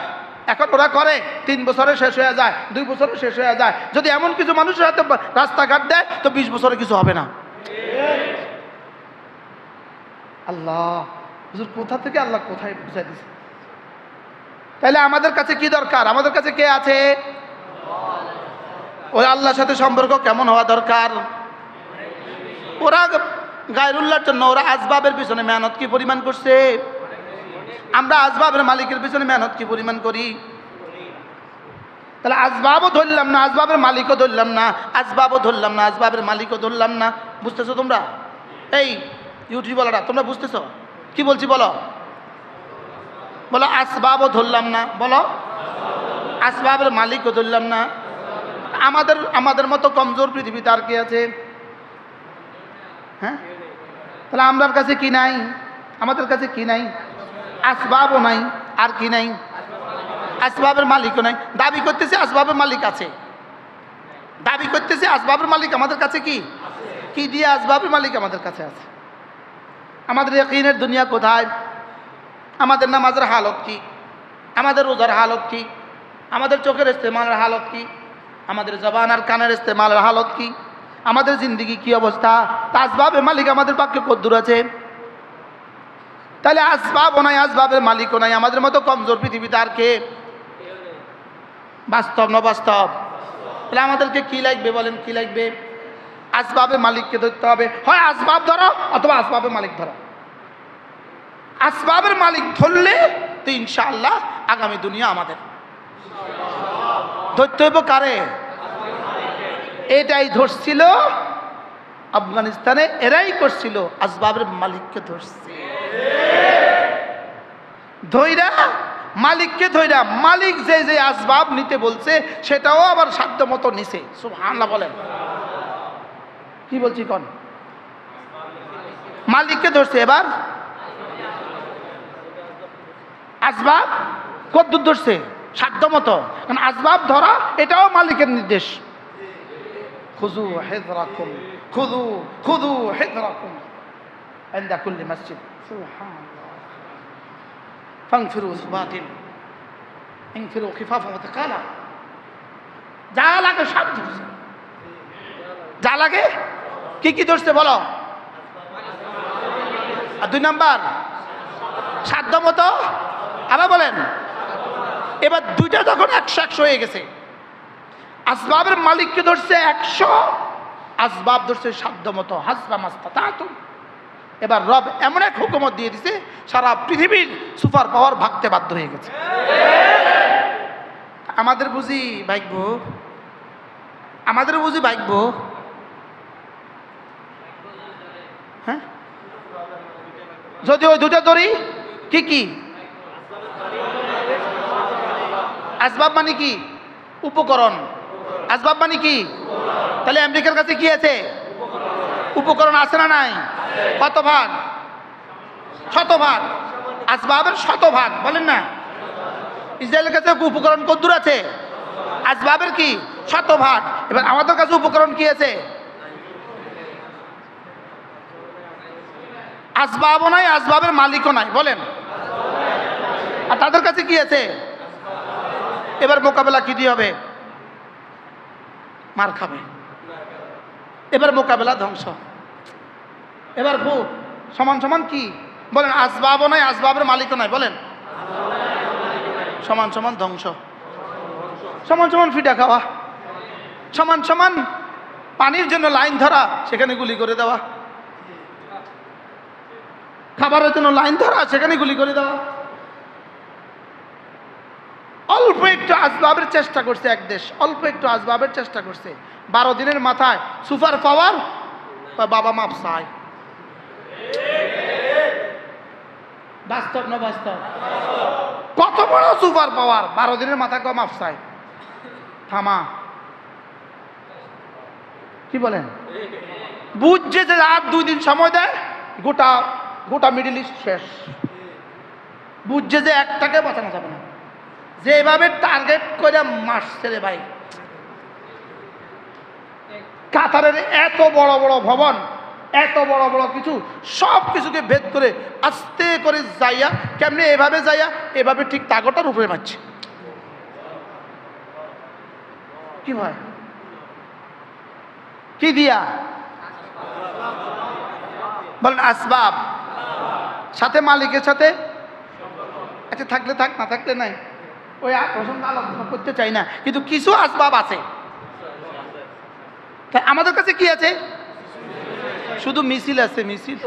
এখন ওরা করে 3 বছরে শেষ হয়ে যায়, 2 বছরে শেষ হয়ে যায়। যদি এমন কিছু মানুষের হাতে রাস্তাঘাট দেয় তো 20 বছরে কিছু হবে না। আল্লাহ হুজুর কোথা থেকে আল্লাহ কোথায় পৌঁছায় দিচ্ছে। তাহলে আমাদের কাছে কি দরকার, আমাদের কাছে কে আছে, ওই আল্লাহর সাথে সম্পর্ক কেমন হওয়া দরকার। ওরা গায়রুল্লাহর জন্য ওরা আসবাবের পিছনে মেহনত কি পরিমাণ করছে, আমরা আসবাবের মালিকের পিছনে মেহনত কি পরিমাণ করি। তাহলে আসবাবও ধরলাম না, আসবাবের মালিকও ধরলাম না, আসবাবও ধরলাম না, আসবাবের মালিকও ধরলাম না। বুঝতেছো তোমরা, এই ইউটিউবাররা তোমরা বুঝতেছো কি বলছি, বলো বলো। আসবাবও ধরলাম না, বলো আসবাবের মালিকও ধরলাম না। আমাদের মতো কমজোর পৃথিবীতে আর কি আছে, হ্যাঁ? তাহলে আমরার কাছে কি নাই, আমাদের কাছে কি নাই, আসবাবও নাই, আর কি নাই, আসবাবের মালিকও নাই। দাবি করতেছে আসবাবের মালিক আছে, দাবি করতেছে আসবাবের মালিক আমাদের কাছে কি, কি দিয়ে আসবাবের মালিক আমাদের কাছে আছে। আমাদের ইয়াকিনের দুনিয়া কোথায়, আমাদের নামাজের হালত কি, আমাদের রোজার হালত কি, আমাদের চোখের ইস্তেমালের হালত কি, আমাদের জবান আর কানের ইস্তেমালের হালত কি, আমাদের জিন্দিগি কি অবস্থা। আসবাবের মালিক আমাদের পক্ষে কদ্দূর আছে। তাহলে আসবাবও নাই, আসবাবের মালিকও নাই, আমাদের মতো কমজোর পৃথিবীতে আর কে। বাস্তব না বাস্তব? তাহলে আমাদেরকে কি লাগবে বলেন, কি লাগবে? আসবাবের মালিককে ধরতে হবে, হয় আসবাব ধরো অথবা আসবাবের মালিক ধরো। আসবাবের মালিক ধরলে তো ইনশাআল্লাহ আগামী দুনিয়া আমাদের। ধরতে হইব কারে? এটাই ধরছিল আফগানিস্তানে, এরাই করছিল, আসবাবের মালিককে ধরছে। ধৈরা মালিককে ধৈরা, মালিক যে যে আসবাব নিতে বলছে সেটাও আবার সাধ্য মতো নিছে। সুবহানাল্লাহ বলেন। কি বলছি কোন? মালিককে ধরছে। এবার আসবাব কদ্দূর ধরছে? সাধ্য মতো। কারণ আসবাব ধরা এটাও মালিকের নির্দেশ। খুযু হিযরাকুম, খুযু হিযরাকুম ইনদা কুল্লি মসজিদ। সুবহানাল্লাহ। ফানফিরু সুবাতিন ইনফিরু খিফাফা ওয়া তাকালা। যা লাগে সব ধরছে, যা লাগে। কি কি ধরছে বলো? আর 2 নাম্বার সাধ্য মতো। আবার বলেন। এবার দুইটা যখন 100 হয়ে গেছে, আসবাবের মালিককে ধরছে 100, আসবাব ধরছে সাধ্য মতো, হাসবা মাস্তাতাতুম। এবার রব এমন এক হুকুমত দিয়ে দিছে, সারা পৃথিবীর সুপার পাওয়ার ভাগতে বাধ্য হয়ে গেছে। আমাদের বুঝি ভাগ্য, আমাদের বুঝি ভাগ্য। হ্যাঁ, যদি ওই দুটা ধরি। কি কি আসবাব মানে কি? উপকরণ। আসবাব মানে কি? তাহলে আমেরিকার কাছে কি আছে? উপকরণ আছে না নাই? কত ভাগ? শতভাগ। আসবাবের শতভাগ বলেন না। ইসরায়েলের কাছে উপকরণ কদ্দূর আছে? আসবাবের কি? শতভাগ। এবার আমাদের কাছে উপকরণ কি আছে? আসবাবও নাই, আসবাবের মালিকও নাই। বলেন। আর তাদের কাছে কি আছে? এবার মোকাবেলা কি দিয়ে হবে? মার খাবে। এবার মোকাবেলা ধ্বংস। এবার খুব সমান সমান কি বলেন? আসবাবও নাই, আসবাবের মালিকও নাই। বলেন। সমান সমান ধ্বংস, সমান সমান ফিটা খাওয়া, সমান সমান পানির জন্য লাইন ধরা, সেখানে গুলি করে দেওয়া, খাবারের জন্য লাইন ধরা, সেখানে গুলি করে দেওয়া, অল্প একটু আসবাবের চেষ্টা করছে এক দেশ, অল্প একটু আসবাবের চেষ্টা করছে, 12 দিনের মাথায় সুপার পাওয়ার, বাবা মাপ চায়। বাস্তব না বাস্তব? কত বড় সুপার পাওয়ার, 12 দিনের মাথায় কম মাপ চায়। থামা, কি বলেন? বুঝছে যে আর 2 দিন সময় দেয়, গোটা গোটা মিডল ইস্ট শেষ। বুঝছে যে একটাকে বাঁচানো যাবে না, যেভাবে টার্গেট করে মারছে রে ভাই। কাতারের এত বড় বড় ভবন, এত বড় বড় কিছু, সব কিছুকে ভেদ করে আস্তে করে যাইয়া, কেমনে এভাবে যাইয়া এভাবে ঠিক তাগটার উপরে মারছে। কি ভাই, কি দিয়া বলেন? আসবাব, সাথে মালিকের সাথে। আচ্ছা, থাকলে থাক, না থাকলে নাই, ওই প্রসঙ্গ আলোচনা করতে চাই না, কিন্তু কিছু আসবাব আছে। আমাদের কাছে কি আছে? শুধু মিছিল আছে, মিছিল।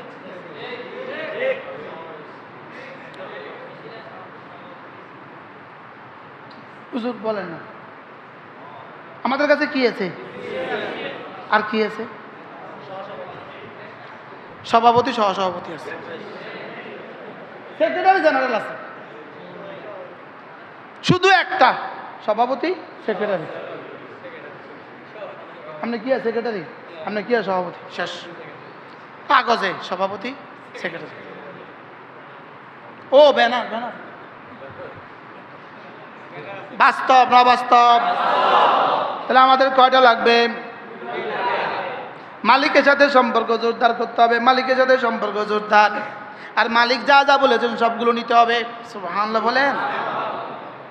হুজুর বলেন না, আমাদের কাছে কি আছে? আর কি আছে? সভাপতি, সহসভাপতি আছে, সেক্রেটারি জেনারেল আছে, শুধু একটা সভাপতি সেক্রেটারি। আপনি কি আছে সেক্রেটারি, আপনি কি আছে সভাপতি, শেষ। কাগজে সভাপতি সেক্রেটারি, ও ব্যানার ব্যানার। বাস্তব না বাস্তব? তাহলে আমাদের কয়টা লাগবে? মালিকের সাথে সম্পর্ক জোরদার করতে হবে, মালিকের সাথে সম্পর্ক জোরদার। আর মালিক যা যা বলেছেন সবগুলো নিতে হবে। সুবহানাল্লাহ বলেন।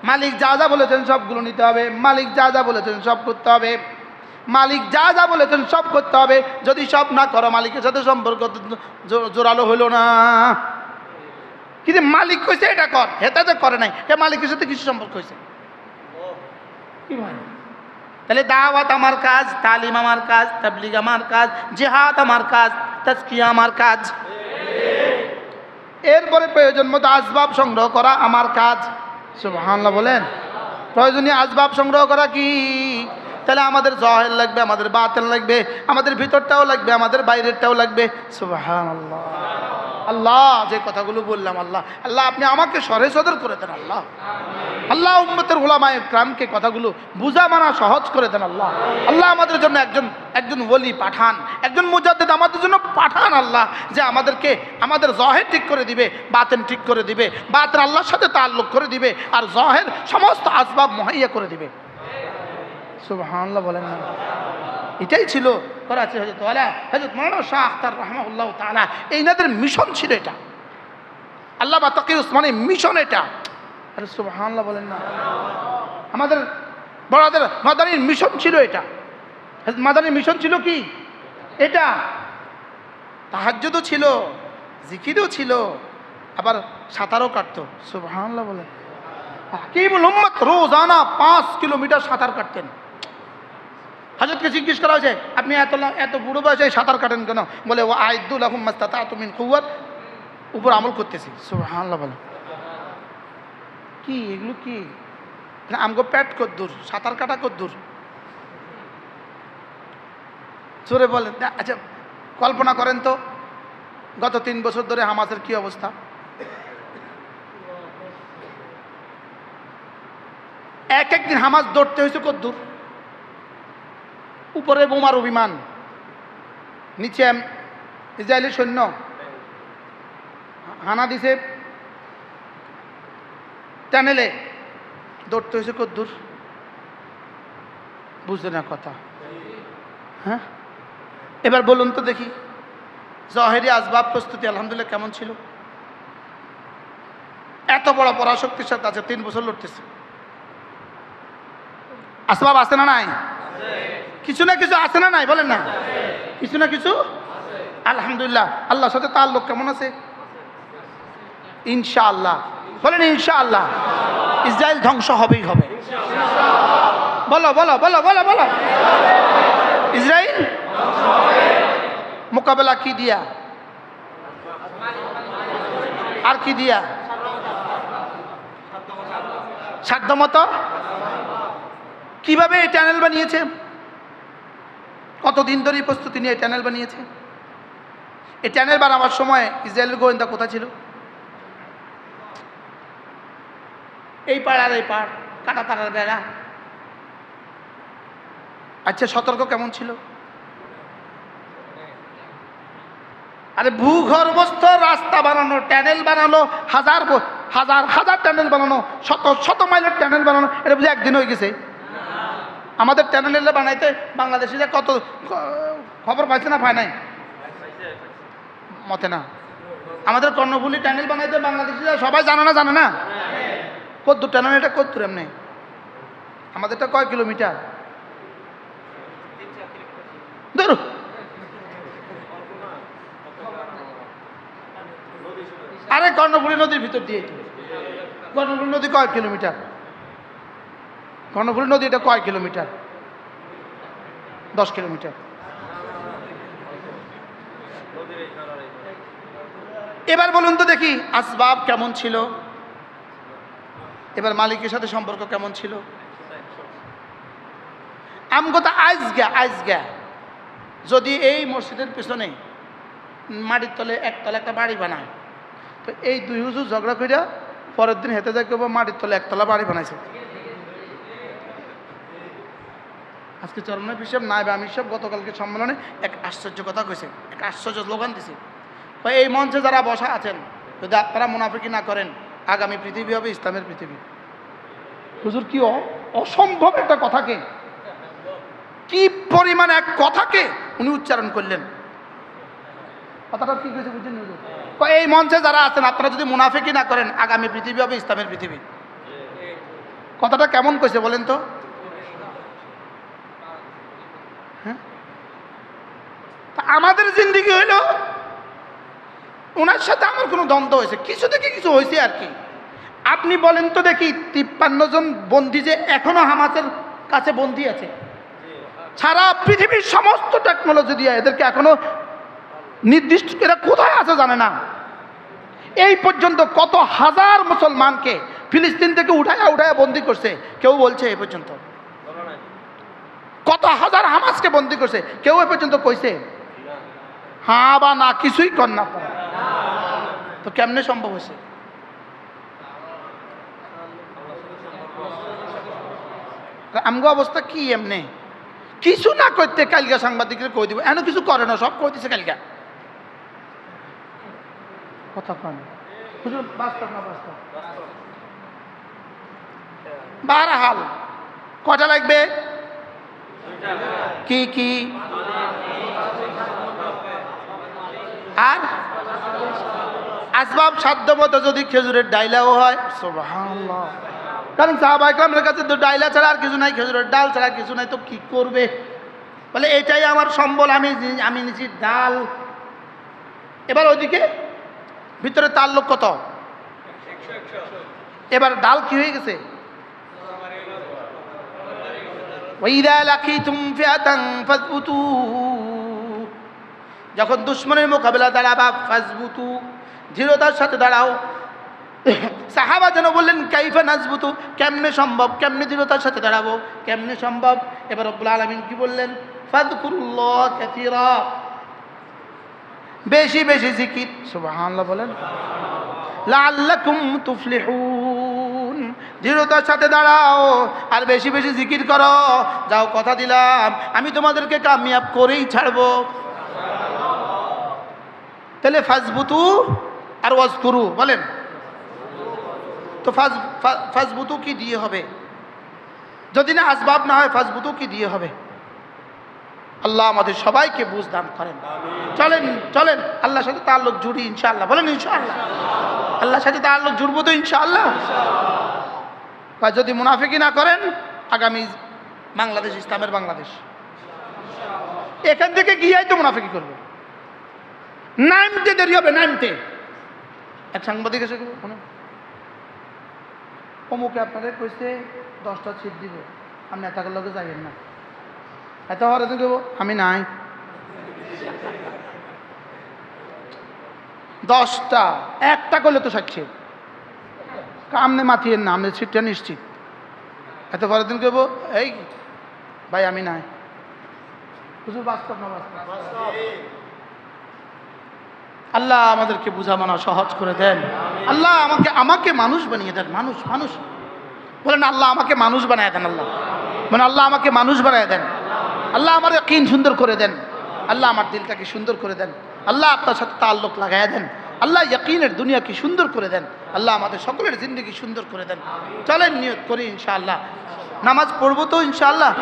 মালিক যা যা বলেছেন সবগুলো নিতে হবে, মালিক যা যা বলেছেন সব করতে হবে, মালিক যা যা বলেছেন সব করতে হবে। যদি সব না করো, মালিকের সাথে সম্পর্ক জোরালো হইল না। কিন্তু মালিক কইছে এটা কর, হেতা যে করে নাই, এ মালিকের সাথে কিছু সম্পর্ক হয়েছে কি ভাই? তাহলে দাওয়াত আমার কাজ, তালিম আমার কাজ, তাবলিগ আমার কাজ, জিহাদ আমার কাজ, তাজকিয়া আমার কাজ। এরপরে প্রয়োজন মতো আসবাব সংগ্রহ করা আমার কাজ। সুবহানাল্লাহ বলেন। প্রয়োজনীয় আসবাব সংগ্রহ করা কি? তাহলে আমাদের জাহির লাগবে, আমাদের বাতিন লাগবে, আমাদের ভিতরটাও লাগবে, আমাদের বাইরেরটাও লাগবে। সুবহানাল্লাহ। আল্লাহ যে কথাগুলো বললাম, আল্লাহ আল্লাহ আপনি আমাকে সরে সদর করে দেন। আল্লাহ আল্লাহ উম্মতের উলামায়ে কিরামকে কথাগুলো বুঝা মানা সহজ করে দেন। আল্লাহ আল্লাহ আমাদের জন্য একজন ওলি পাঠান, একজন মুজাদ্দিদ আমাদের জন্য পাঠান। আল্লাহ যে আমাদেরকে আমাদের জাহির ঠিক করে দিবে, বাতিন ঠিক করে দিবে, বাতিন আল্লাহর সাথে তাআল্লুক করে দিবে, আর জাহির সমস্ত আসবাব মুহাইয়া করে দিবে। সুবহানাল্লাহ বলেন না? এটাই ছিল করাচি হযরত মাওলানা শাহ আখতার রাহমাহুল্লাহ তাআলা, এইনাদের মিশন ছিল এটা। আল্লামা তাকি উসমানী মিশন এটা। আরে সুবহানাল্লাহ বলেন না? আমাদের বড়দের মাদানীর মিশন ছিল এটা। মাদানীর মিশন ছিল কি? এটা। তাহাজ্জুদও ছিল, জিকিরও ছিল, আবার সাঁতারও কাটতো। সুবহানাল্লাহ বলেন। হাকিমুল উম্মত রোজানা 5 কিলোমিটার সাঁতার কাটতেন। হযরতকে জিজ্ঞেস করা হয়েছে, আপনি এত বুড়ো বয়সে সাঁতার কাটেন কেন? বলে ও আইদু লাহুম মাস্তাতাতু মিন কুওয়াত, উপর আমল করতেছি। সুবহানাল্লাহ বলেন। কি এগুলো কি? আমগো পেট কদ্দুর, সাঁতার কাটা কদ্দুর? জোরে বলেন। আচ্ছা কল্পনা করেন তো, গত 3 বছর ধরে হামাসের কি অবস্থা। এক একদিন হামাস দৌড়তে হয়েছে কদ্দুর। উপরে বোমার অভিমান, নিচে ইসরায়েলি সৈন্য হানা দিছে, টানেলে দৌড়তে হয়েছে কদ্দুর। বুঝলে না কথা? হ্যাঁ, এবার বলুন তো দেখি, জাহেরি আসবাব প্রস্তুতি আলহামদুলিল্লাহ কেমন ছিল? এত বড় পরাশক্তির সাথে আছে, 3 বছর লড়তেছে। আসবাব আছে না নাই? কিছু না কিছু আছে না নাই? বলেন না, কিছু না কিছু। আলহামদুলিল্লাহ। আল্লাহর সাথে তাআল্লুক কেমন আছে? ইনশাআল্লাহ বলেন, ইনশাআল্লাহ। ইসরায়েল ধ্বংস হবেই হবে। বলো বলো বলো বলো বলো। ইসরায়েল মোকাবেলা কি দিয়া? আর কি দিয়া? সাধ্যমতো। কিভাবে এই টানেল বানিয়েছে? কতদিন ধরে প্রস্তুতি নিয়ে এই টানেল বানিয়েছে? এই টানেল বানাবার সময় ইসরায়েলের গোয়েন্দা কোথা ছিল? এই পাড় আর এই পাড়, কাটা তারার বেড়া। আচ্ছা, সতর্ক কেমন ছিল? আরে ভূগর্ভস্থ রাস্তা বানানো, টানেল বানানো, হাজার হাজার হাজার টানেল বানানো, শত শত মাইলের টানেল বানানো, এটা বুঝে একদিন হয়ে গেছে? আমাদের টানেল বানাইতে বাংলাদেশে যে কত খবর পাইছে না, পায় নাই মতে না। আমাদের কর্ণফুলী টানেল বানাইতে বাংলাদেশে সবাই জানে না, জানে না কদ্দুর টানেল, এটা কদ্দুর এমনি আমাদেরটা কয় কিলোমিটার? ধরো আরে কর্ণফুলী নদীর ভিতর দিয়ে, কর্ণফুলী নদী কয় কিলোমিটার? কর্ণফুলী নদী এটা কয় কিলোমিটার? 10 কিলোমিটার। এবার বলুন তো দেখি আসবাব কেমন ছিল, এবার মালিকের সাথে সম্পর্ক কেমন ছিল? আমগো আজগা যদি এই মসজিদের পিছনে মাটির তলে একতলা একটা বাড়ি বানায়, তো এই দুই হুজুর ঝগড়া কইরা পরের দিন হেঁটে যায় কেবল মাটির তলে একতলা বাড়ি বানাইছে। আজকে চরমনায় হিসাব নাইবে আমি সব গতকালকে সম্মেলনে এক আশ্চর্য কথা কইছে, এক আশ্চর্য স্লোগান দিছে। এই মঞ্চে যারা বসা আছেন, যদি আপনারা মুনাফিকি না করেন, আগামী পৃথিবী হবে ইসলামের পৃথিবী। হুজুর কি অসম্ভব একটা কথাকে, কি পরিমাণ এক কথাকে উনি উচ্চারণ করলেন। কথাটা কি কইছে বুঝছেন হুজুর? এই মঞ্চে যারা আছেন, আপনারা যদি মুনাফিকি না করেন, আগামী পৃথিবী হবে ইসলামের পৃথিবী। কথাটা কেমন কইছে বলেন তো? হ্যাঁ, আমাদের জিন্দিগি হইল ওনার সাথে আমার কোনো দ্বন্দ্ব হয়েছে, কিছু থেকে কিছু হয়েছে আর কি। আপনি বলেন তো দেখি, 53 জন বন্দী যে এখনো হামাসের কাছে বন্দী আছে, সারা পৃথিবীর সমস্ত টেকনোলজি দিয়ে এদেরকে এখনো নির্দিষ্ট এরা কোথায় আছে জানে না। এই পর্যন্ত কত হাজার মুসলমানকে ফিলিস্তিন থেকে উঠায়া বন্দী করছে, কেউ বলছে এই পর্যন্ত? কত হাজার হামাসকে বন্দী করছে, কেউ এ পর্যন্ত কইছে হ্যাঁ বা না? কিছুই কর না। তো কেমনে সম্ভব হয়েছে? আমগো অবস্থা কি এমনি? কিছু না করতে কালকা সাংবাদিকদের কই দিব, এমন কিছু করে না, সব কই দিছে কালকা। কথা কন হুজুর, বাস্তব না বাস্তব? বারহাল কটা লাগবে? কি কি? আর আসবাব সাধ্য মতো যদি খেজুরের ডাইলাও হয়, সুবহানাল্লাহ। কারণ সাহাবা ইকরামের কাছে তো ডাইলা ছাড়া আর কিছু নাই, খেজুরের ডাল ছাড়া কিছু নাই, তো কি করবে? বলে এটাই আমার সম্বল, আমি নিছি ডাল। এবার ওইদিকে ভিতরে তার লোক কত? এবার ডাল কি হয়ে গেছে? যখন দুশ্মনের মোকাবেলা দাঁড়াবা, ফাজবুতু, দৃঢ়তার সাথে দাঁড়াও। সাহাবা যেন বললেন কাইফা নাজবুতু, কেমনে সম্ভব, কেমনে দৃঢ়তার সাথে দাঁড়াবো, কেমনে সম্ভব? এবার রব্বুল আলামিন কি বললেন? ফাযকুরুল্লাহ কাসীরা, বেশি বেশি জিকির। সুবহানাল্লাহ বলেন। লাআল্লাকুম তুফলিহুন, দৃঢ়তার সাথে দাঁড়াও আর বেশি বেশি জিকির করো। যাও, কথা দিলাম আমি তোমাদেরকে কামিয়াব করেই ছাড়বো। তাহলে ফাজবুতু আর ওয়াজকুরু বলেন তো। ফাজবুতু কি দিয়ে হবে? যদি না আসবাব না হয়, ফাজবুতু কি দিয়ে হবে? আল্লাহ আমাদের সবাইকে বুঝ দান করেন। চলেন চলেন আল্লাহর সাথে তাআল্লুক জুড়ি ইনশাআল্লাহ। বলেন ইনশাআল্লাহ। আল্লাহর সাথে তাআল্লুক জুড়বো তো ইনশাআল্লাহ। যদি মুনাফিকি না করেন, আগামী বাংলাদেশ ইসলামের বাংলাদেশ। এখান থেকে গিয়েই তো মুনাফিকি করবে, নামতে দেরি হবে। নামতে এক সাংবাদিক এসে অমুকে আপনাদের কইছে 10টা সিট দিব, আপনি এত লোকে যাইবেন না, এত হরে দেব আমি নাই। 10টা একটা করলে তো 60। আমনে মাতিয়েন না, আমনে সিটটা নিশ্চিত। এত পরের দিন কেবো এই ভাই আমি নাই, হুজুর বাস্তব না বাস্তব? আল্লাহ আমাদেরকে বুঝা মানা সহজ করে দেন। আল্লাহ আমাকে মানুষ বানিয়ে দেন। মানুষ মানুষ বলেন, আল্লাহ আমাকে মানুষ বানিয়ে দেন। আল্লাহ মানে আল্লাহ আমাকে মানুষ বানিয়ে দেন। আল্লাহ আমার ইয়াকিন সুন্দর করে দেন। আল্লাহ আমার দিলটাকে সুন্দর করে দেন। আল্লাহ আপনার সাথে তাল্লুক লাগাইয়া দেন। আল্লাহ ইয়াকিনের দুনিয়াকে সুন্দর করে দেন। আল্লাহ আমাদের সকলের জিন্দগি সুন্দর করে দেন। চলেন নিয়ত করি ইনশাআল্লাহ নামাজ পড়বো তো ইনশাআল্লাহ।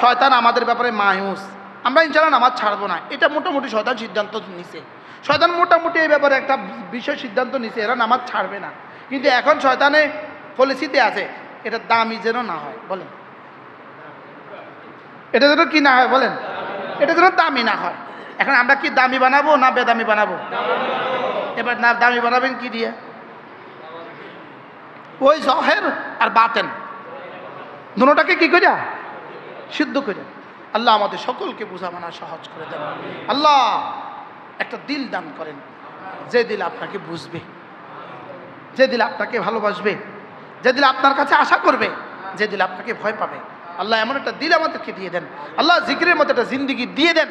শয়তান আমাদের ব্যাপারে মায়ুস, আমরা ইনশাআল্লাহ নামাজ ছাড়বো না, এটা মোটামুটি শয়তান সিদ্ধান্ত নিছে। শয়তান মোটামুটি এই ব্যাপারে একটা বিষয় সিদ্ধান্ত নিছে, এরা নামাজ ছাড়বে না। কিন্তু এখন শয়তানে পলিসিতে আছে এটা দামি যেন না হয়। বলেন এটা যেন কি না হয়, বলেন এটা যেন দামি না হয়। এখন আমরা কি দামি বানাবো না বেদামি বানাবো? এবার না দামি বানাবেন কি দিয়ে? ওই জহের আর বাতেন দুটোটাকে কি করে সিদ্ধ করে। আল্লাহ আমাদের সকলকে বোঝা মানা সহজ করে দেন। আল্লাহ একটা দিল দান করেন, যে দিল আপনাকে বুঝবে, যে দিল আপনাকে ভালোবাসবে, যে দিল আপনার কাছে আশা করবে, যে দিল আপনাকে ভয় পাবে। আল্লাহ এমন একটা দিল আমাদেরকে দিয়ে দেন। আল্লাহ জিকিরের মতো একটা জিন্দিগি দিয়ে দেন।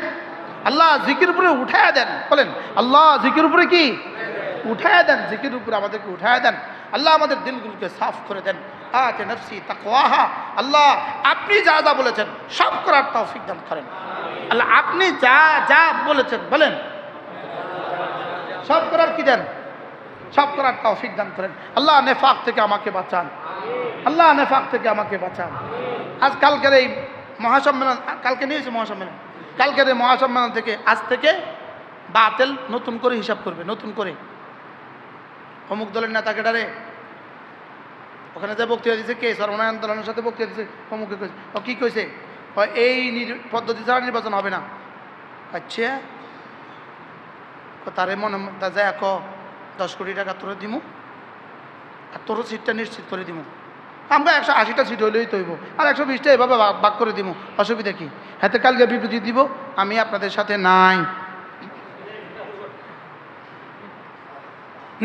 আল্লাহ জিকির উপরে উঠায়া দেন। বলেন আল্লাহ জিকির উপরে কি উঠায়া দেন, জিকির উপরে আমাদেরকে উঠায়া দেন। আল্লাহ আমাদের দিলগুলোকে সাফ করে দেন। আতে নফসি তাকওয়াহা। আল্লাহ আপনি যা যা বলেছেন সব করার তৌফিক দান করেন। আল্লাহ আপনি যা যা বলেছেন, বলেন সব করার কি দেন? সব করার তৌফিক দান করেন। আল্লাহ নেফাক থেকে আমাকে বাঁচান। আল্লাহ নেফাক থেকে আমাকে বাঁচান। আজ কালকের এই মহাসম্মেলন, কালকে নিয়েছে মহাসম্মেলন, কালকের এই মহাসম্মেলন থেকে আজ থেকে বাতিল নতুন করে হিসাব করবে, নতুন করে অমুক দলের নেতাকে ডারে ওখানে যে বক্তৃতা দিচ্ছে কে সর্বনয় আন্দোলনের সাথে বক্তৃতা দিচ্ছে অমুকে কইছে, ও কী কইছে, এই পদ্ধতি ছাড়া নির্বাচন হবে না। আচ্ছা তারে মনে তা যায় 10 কোটি টাকা তোরে দিমু আর তোরও সিটটা নিশ্চিত করে দিমু। আমরা 180টা সিট হইলেই তৈব আর 120টা এভাবে ভাগ করে দিব, অসুবিধা কি? হাতে কালকে বিবৃতি দিব আমি আপনাদের সাথে নাই।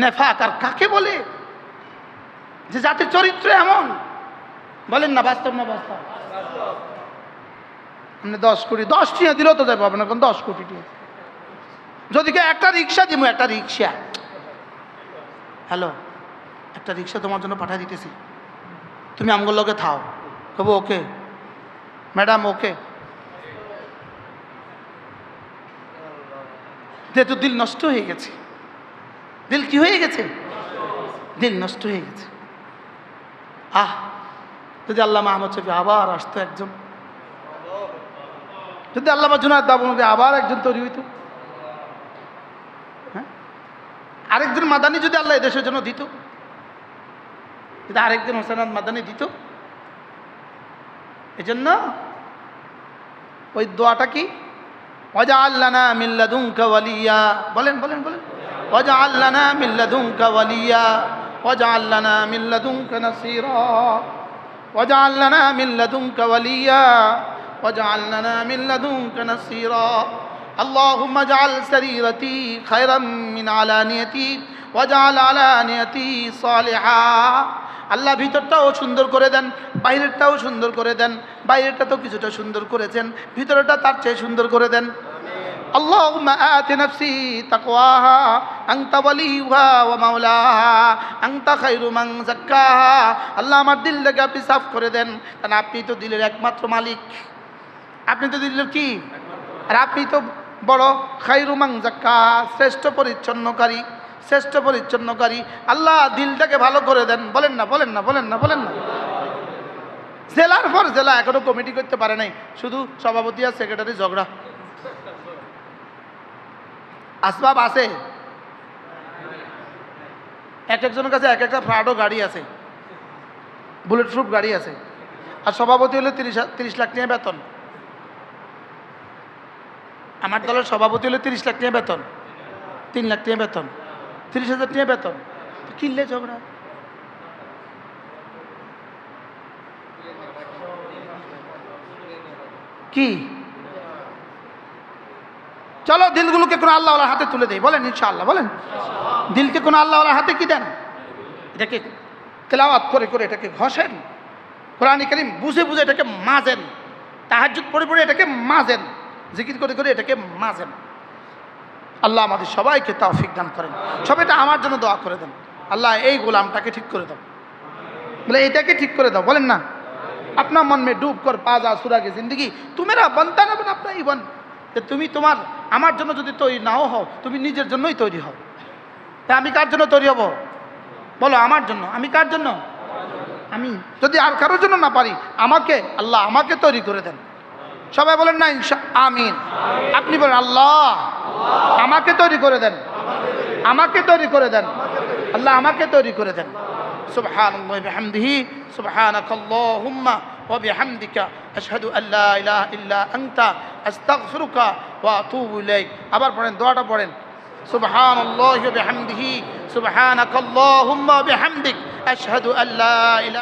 নেফাক আর কাকে বলে? যে জাতির চরিত্র এমন, বলেন না বাস্তব না বাস্তব? আপনি 10 কোটি 10 টিয়া দিলেও তো যাবো আপনার কোন 10 কোটি টিয়া। যদি কে একটা রিক্সা দিব, একটা রিক্সা, হ্যালো একটা রিক্সা তোমার জন্য পাঠিয়ে দিতেছি, তুমি আমগুলোকে লগে থাও, কব ওকে ম্যাডাম ওকে। যেহেতু দিল নষ্ট হয়ে গেছে, দিল কি হয়ে গেছে? দিল নষ্ট হয়ে গেছে। যদি আল্লামা আহমদ শফি আবার আসতো একজন, যদি আল্লামা জুনায়েদ বাবুকে আবার একজন তৈরি হইতো, হ্যাঁ আরেকজন মাদানি যদি আল্লাহ এদেশের জন্য দিত, যদি আরেকজন হোসেন মাদানি দিত, এজন্য ওই দোয়াটা কি? ওয়াজআল লানা মিন লাদুনকা ওয়ালিয়া। বলেন বলেন বলেন, ওয়াজআল লানা মিন লাদুনকা ওয়ালিয়া ওয়াজআল লানা মিন লাদুনকা নাসীরা ওয়াজআল লানা মিন লাদুনকা ওয়ালিয়া ওয়াজআল লানা মিন লাদুনকা নাসীরা। আল্লাহুম্মা জাআল সারীরাতি খায়রাম মিন আলানিয়াতি ওয়াজআল আলানিয়াতি সালিহা। আল্লাহ ভিতরটাও সুন্দর করে দেন, বাইরেরটাও সুন্দর করে দেন। বাইরেরটা তো কিছুটা সুন্দর করেছেন, ভিতরটা তার চেয়ে সুন্দর করে দেন। আল্লাহুম্মা আতি নাফসি তাকওয়াহা আনতা ওয়ালিয়ুহা ওয়া মাওলাহা আনতা খায়রু মান যাক্কাহা। আল্লাহ আমার দিলটাকে আপনি সাফ করে দেন, কারণ আপনি তো দিলের একমাত্র মালিক, আপনি তো দিলের কি, আর আপনি তো বড় খায়রু মান যাক্কাহা, শ্রেষ্ঠ পরিচ্ছন্নকারী, শ্রেষ্ঠ পরিচ্ছন্নকারী। আল্লাহ দিলটাকে ভালো করে দেন। বলেন না বলেন না বলেন না বলেন না। জেলার পর জেলা এখনো কমিটি করতে পারে নাই, শুধু সভাপতি আর সেক্রেটারি ঝগড়া। আসবাব আছে, এক একজনের কাছে এক একটা প্রাডো গাড়ি আছে, বুলেট প্রুফ গাড়ি আছে, আর সভাপতি হলে 30 লাখ টাকা বেতন। আমার দলের সভাপতি হলে 30 লাখ টাকা বেতন, 3 লাখ টাকা বেতন, 30,000 টাকা বেতন, কিনলে ঝগড়া। কি চলো দিলগুলোকে কোনো আল্লাহওয়ালার হাতে তুলে দেয়, বলেন ইনশাআল্লাহ। বলেন দিলকে কোনো আল্লাহওয়ালার হাতে কি দেন? এটাকে তেলাওয়াত করে করে এটাকে ঘষেন, কোরআন কারীম বুঝে বুঝে এটাকে মাজেন, তাহাজ্জুদ পড়ে পড়ে এটাকে মাজেন, জিকির করে করে এটাকে মাজেন। আল্লাহ আমাদের সবাইকে তৌফিক দান করেন। সবাই এটা আমার জন্য দোয়া করে দেন, আল্লাহ এই গোলামটাকে ঠিক করে দাও, বলে এটাকে ঠিক করে দাও। বলেন না, अपना मन में डूब कर पा जा सूरा की जिंदगी, तू मेरा बनता ना बन अपना ही बन। তুমি তোমার আমার জন্য যদি তৈরি নাও হও, তুমি নিজের জন্যই তৈরি হও। তা আমি কার জন্য তৈরি হব? বলো আমার জন্য। আমি কার জন্য? আমি যদি আর কারোর জন্য না পারি, আমাকে আল্লাহ আমাকে তৈরি করে দেন। সবাই বলেন না আমিন। আপনি বলেন আল্লাহ আমাকে তৈরি করে দেন, আমাকে তৈরি করে দেন, আল্লাহ আমাকে তৈরি করে দেন। সুবহানাল্লাহি বিহামদিহি সুবহানাকাল্লাহুম্মা ওয়া বিহামদিকা আশহাদু আল্লা ইলাহা ইল্লা আনতা আস্তাগফিরুকা ওয়া আতুবু ইলাইক। আবার পড়েন, দোয়াটা পড়েন, সুবহানাল্লাহি ওয়া বিহামদিহি সুবহানাকাল্লাহুম্মা ওয়া বিহামদিক আশহাদু আল্লা ইলাহা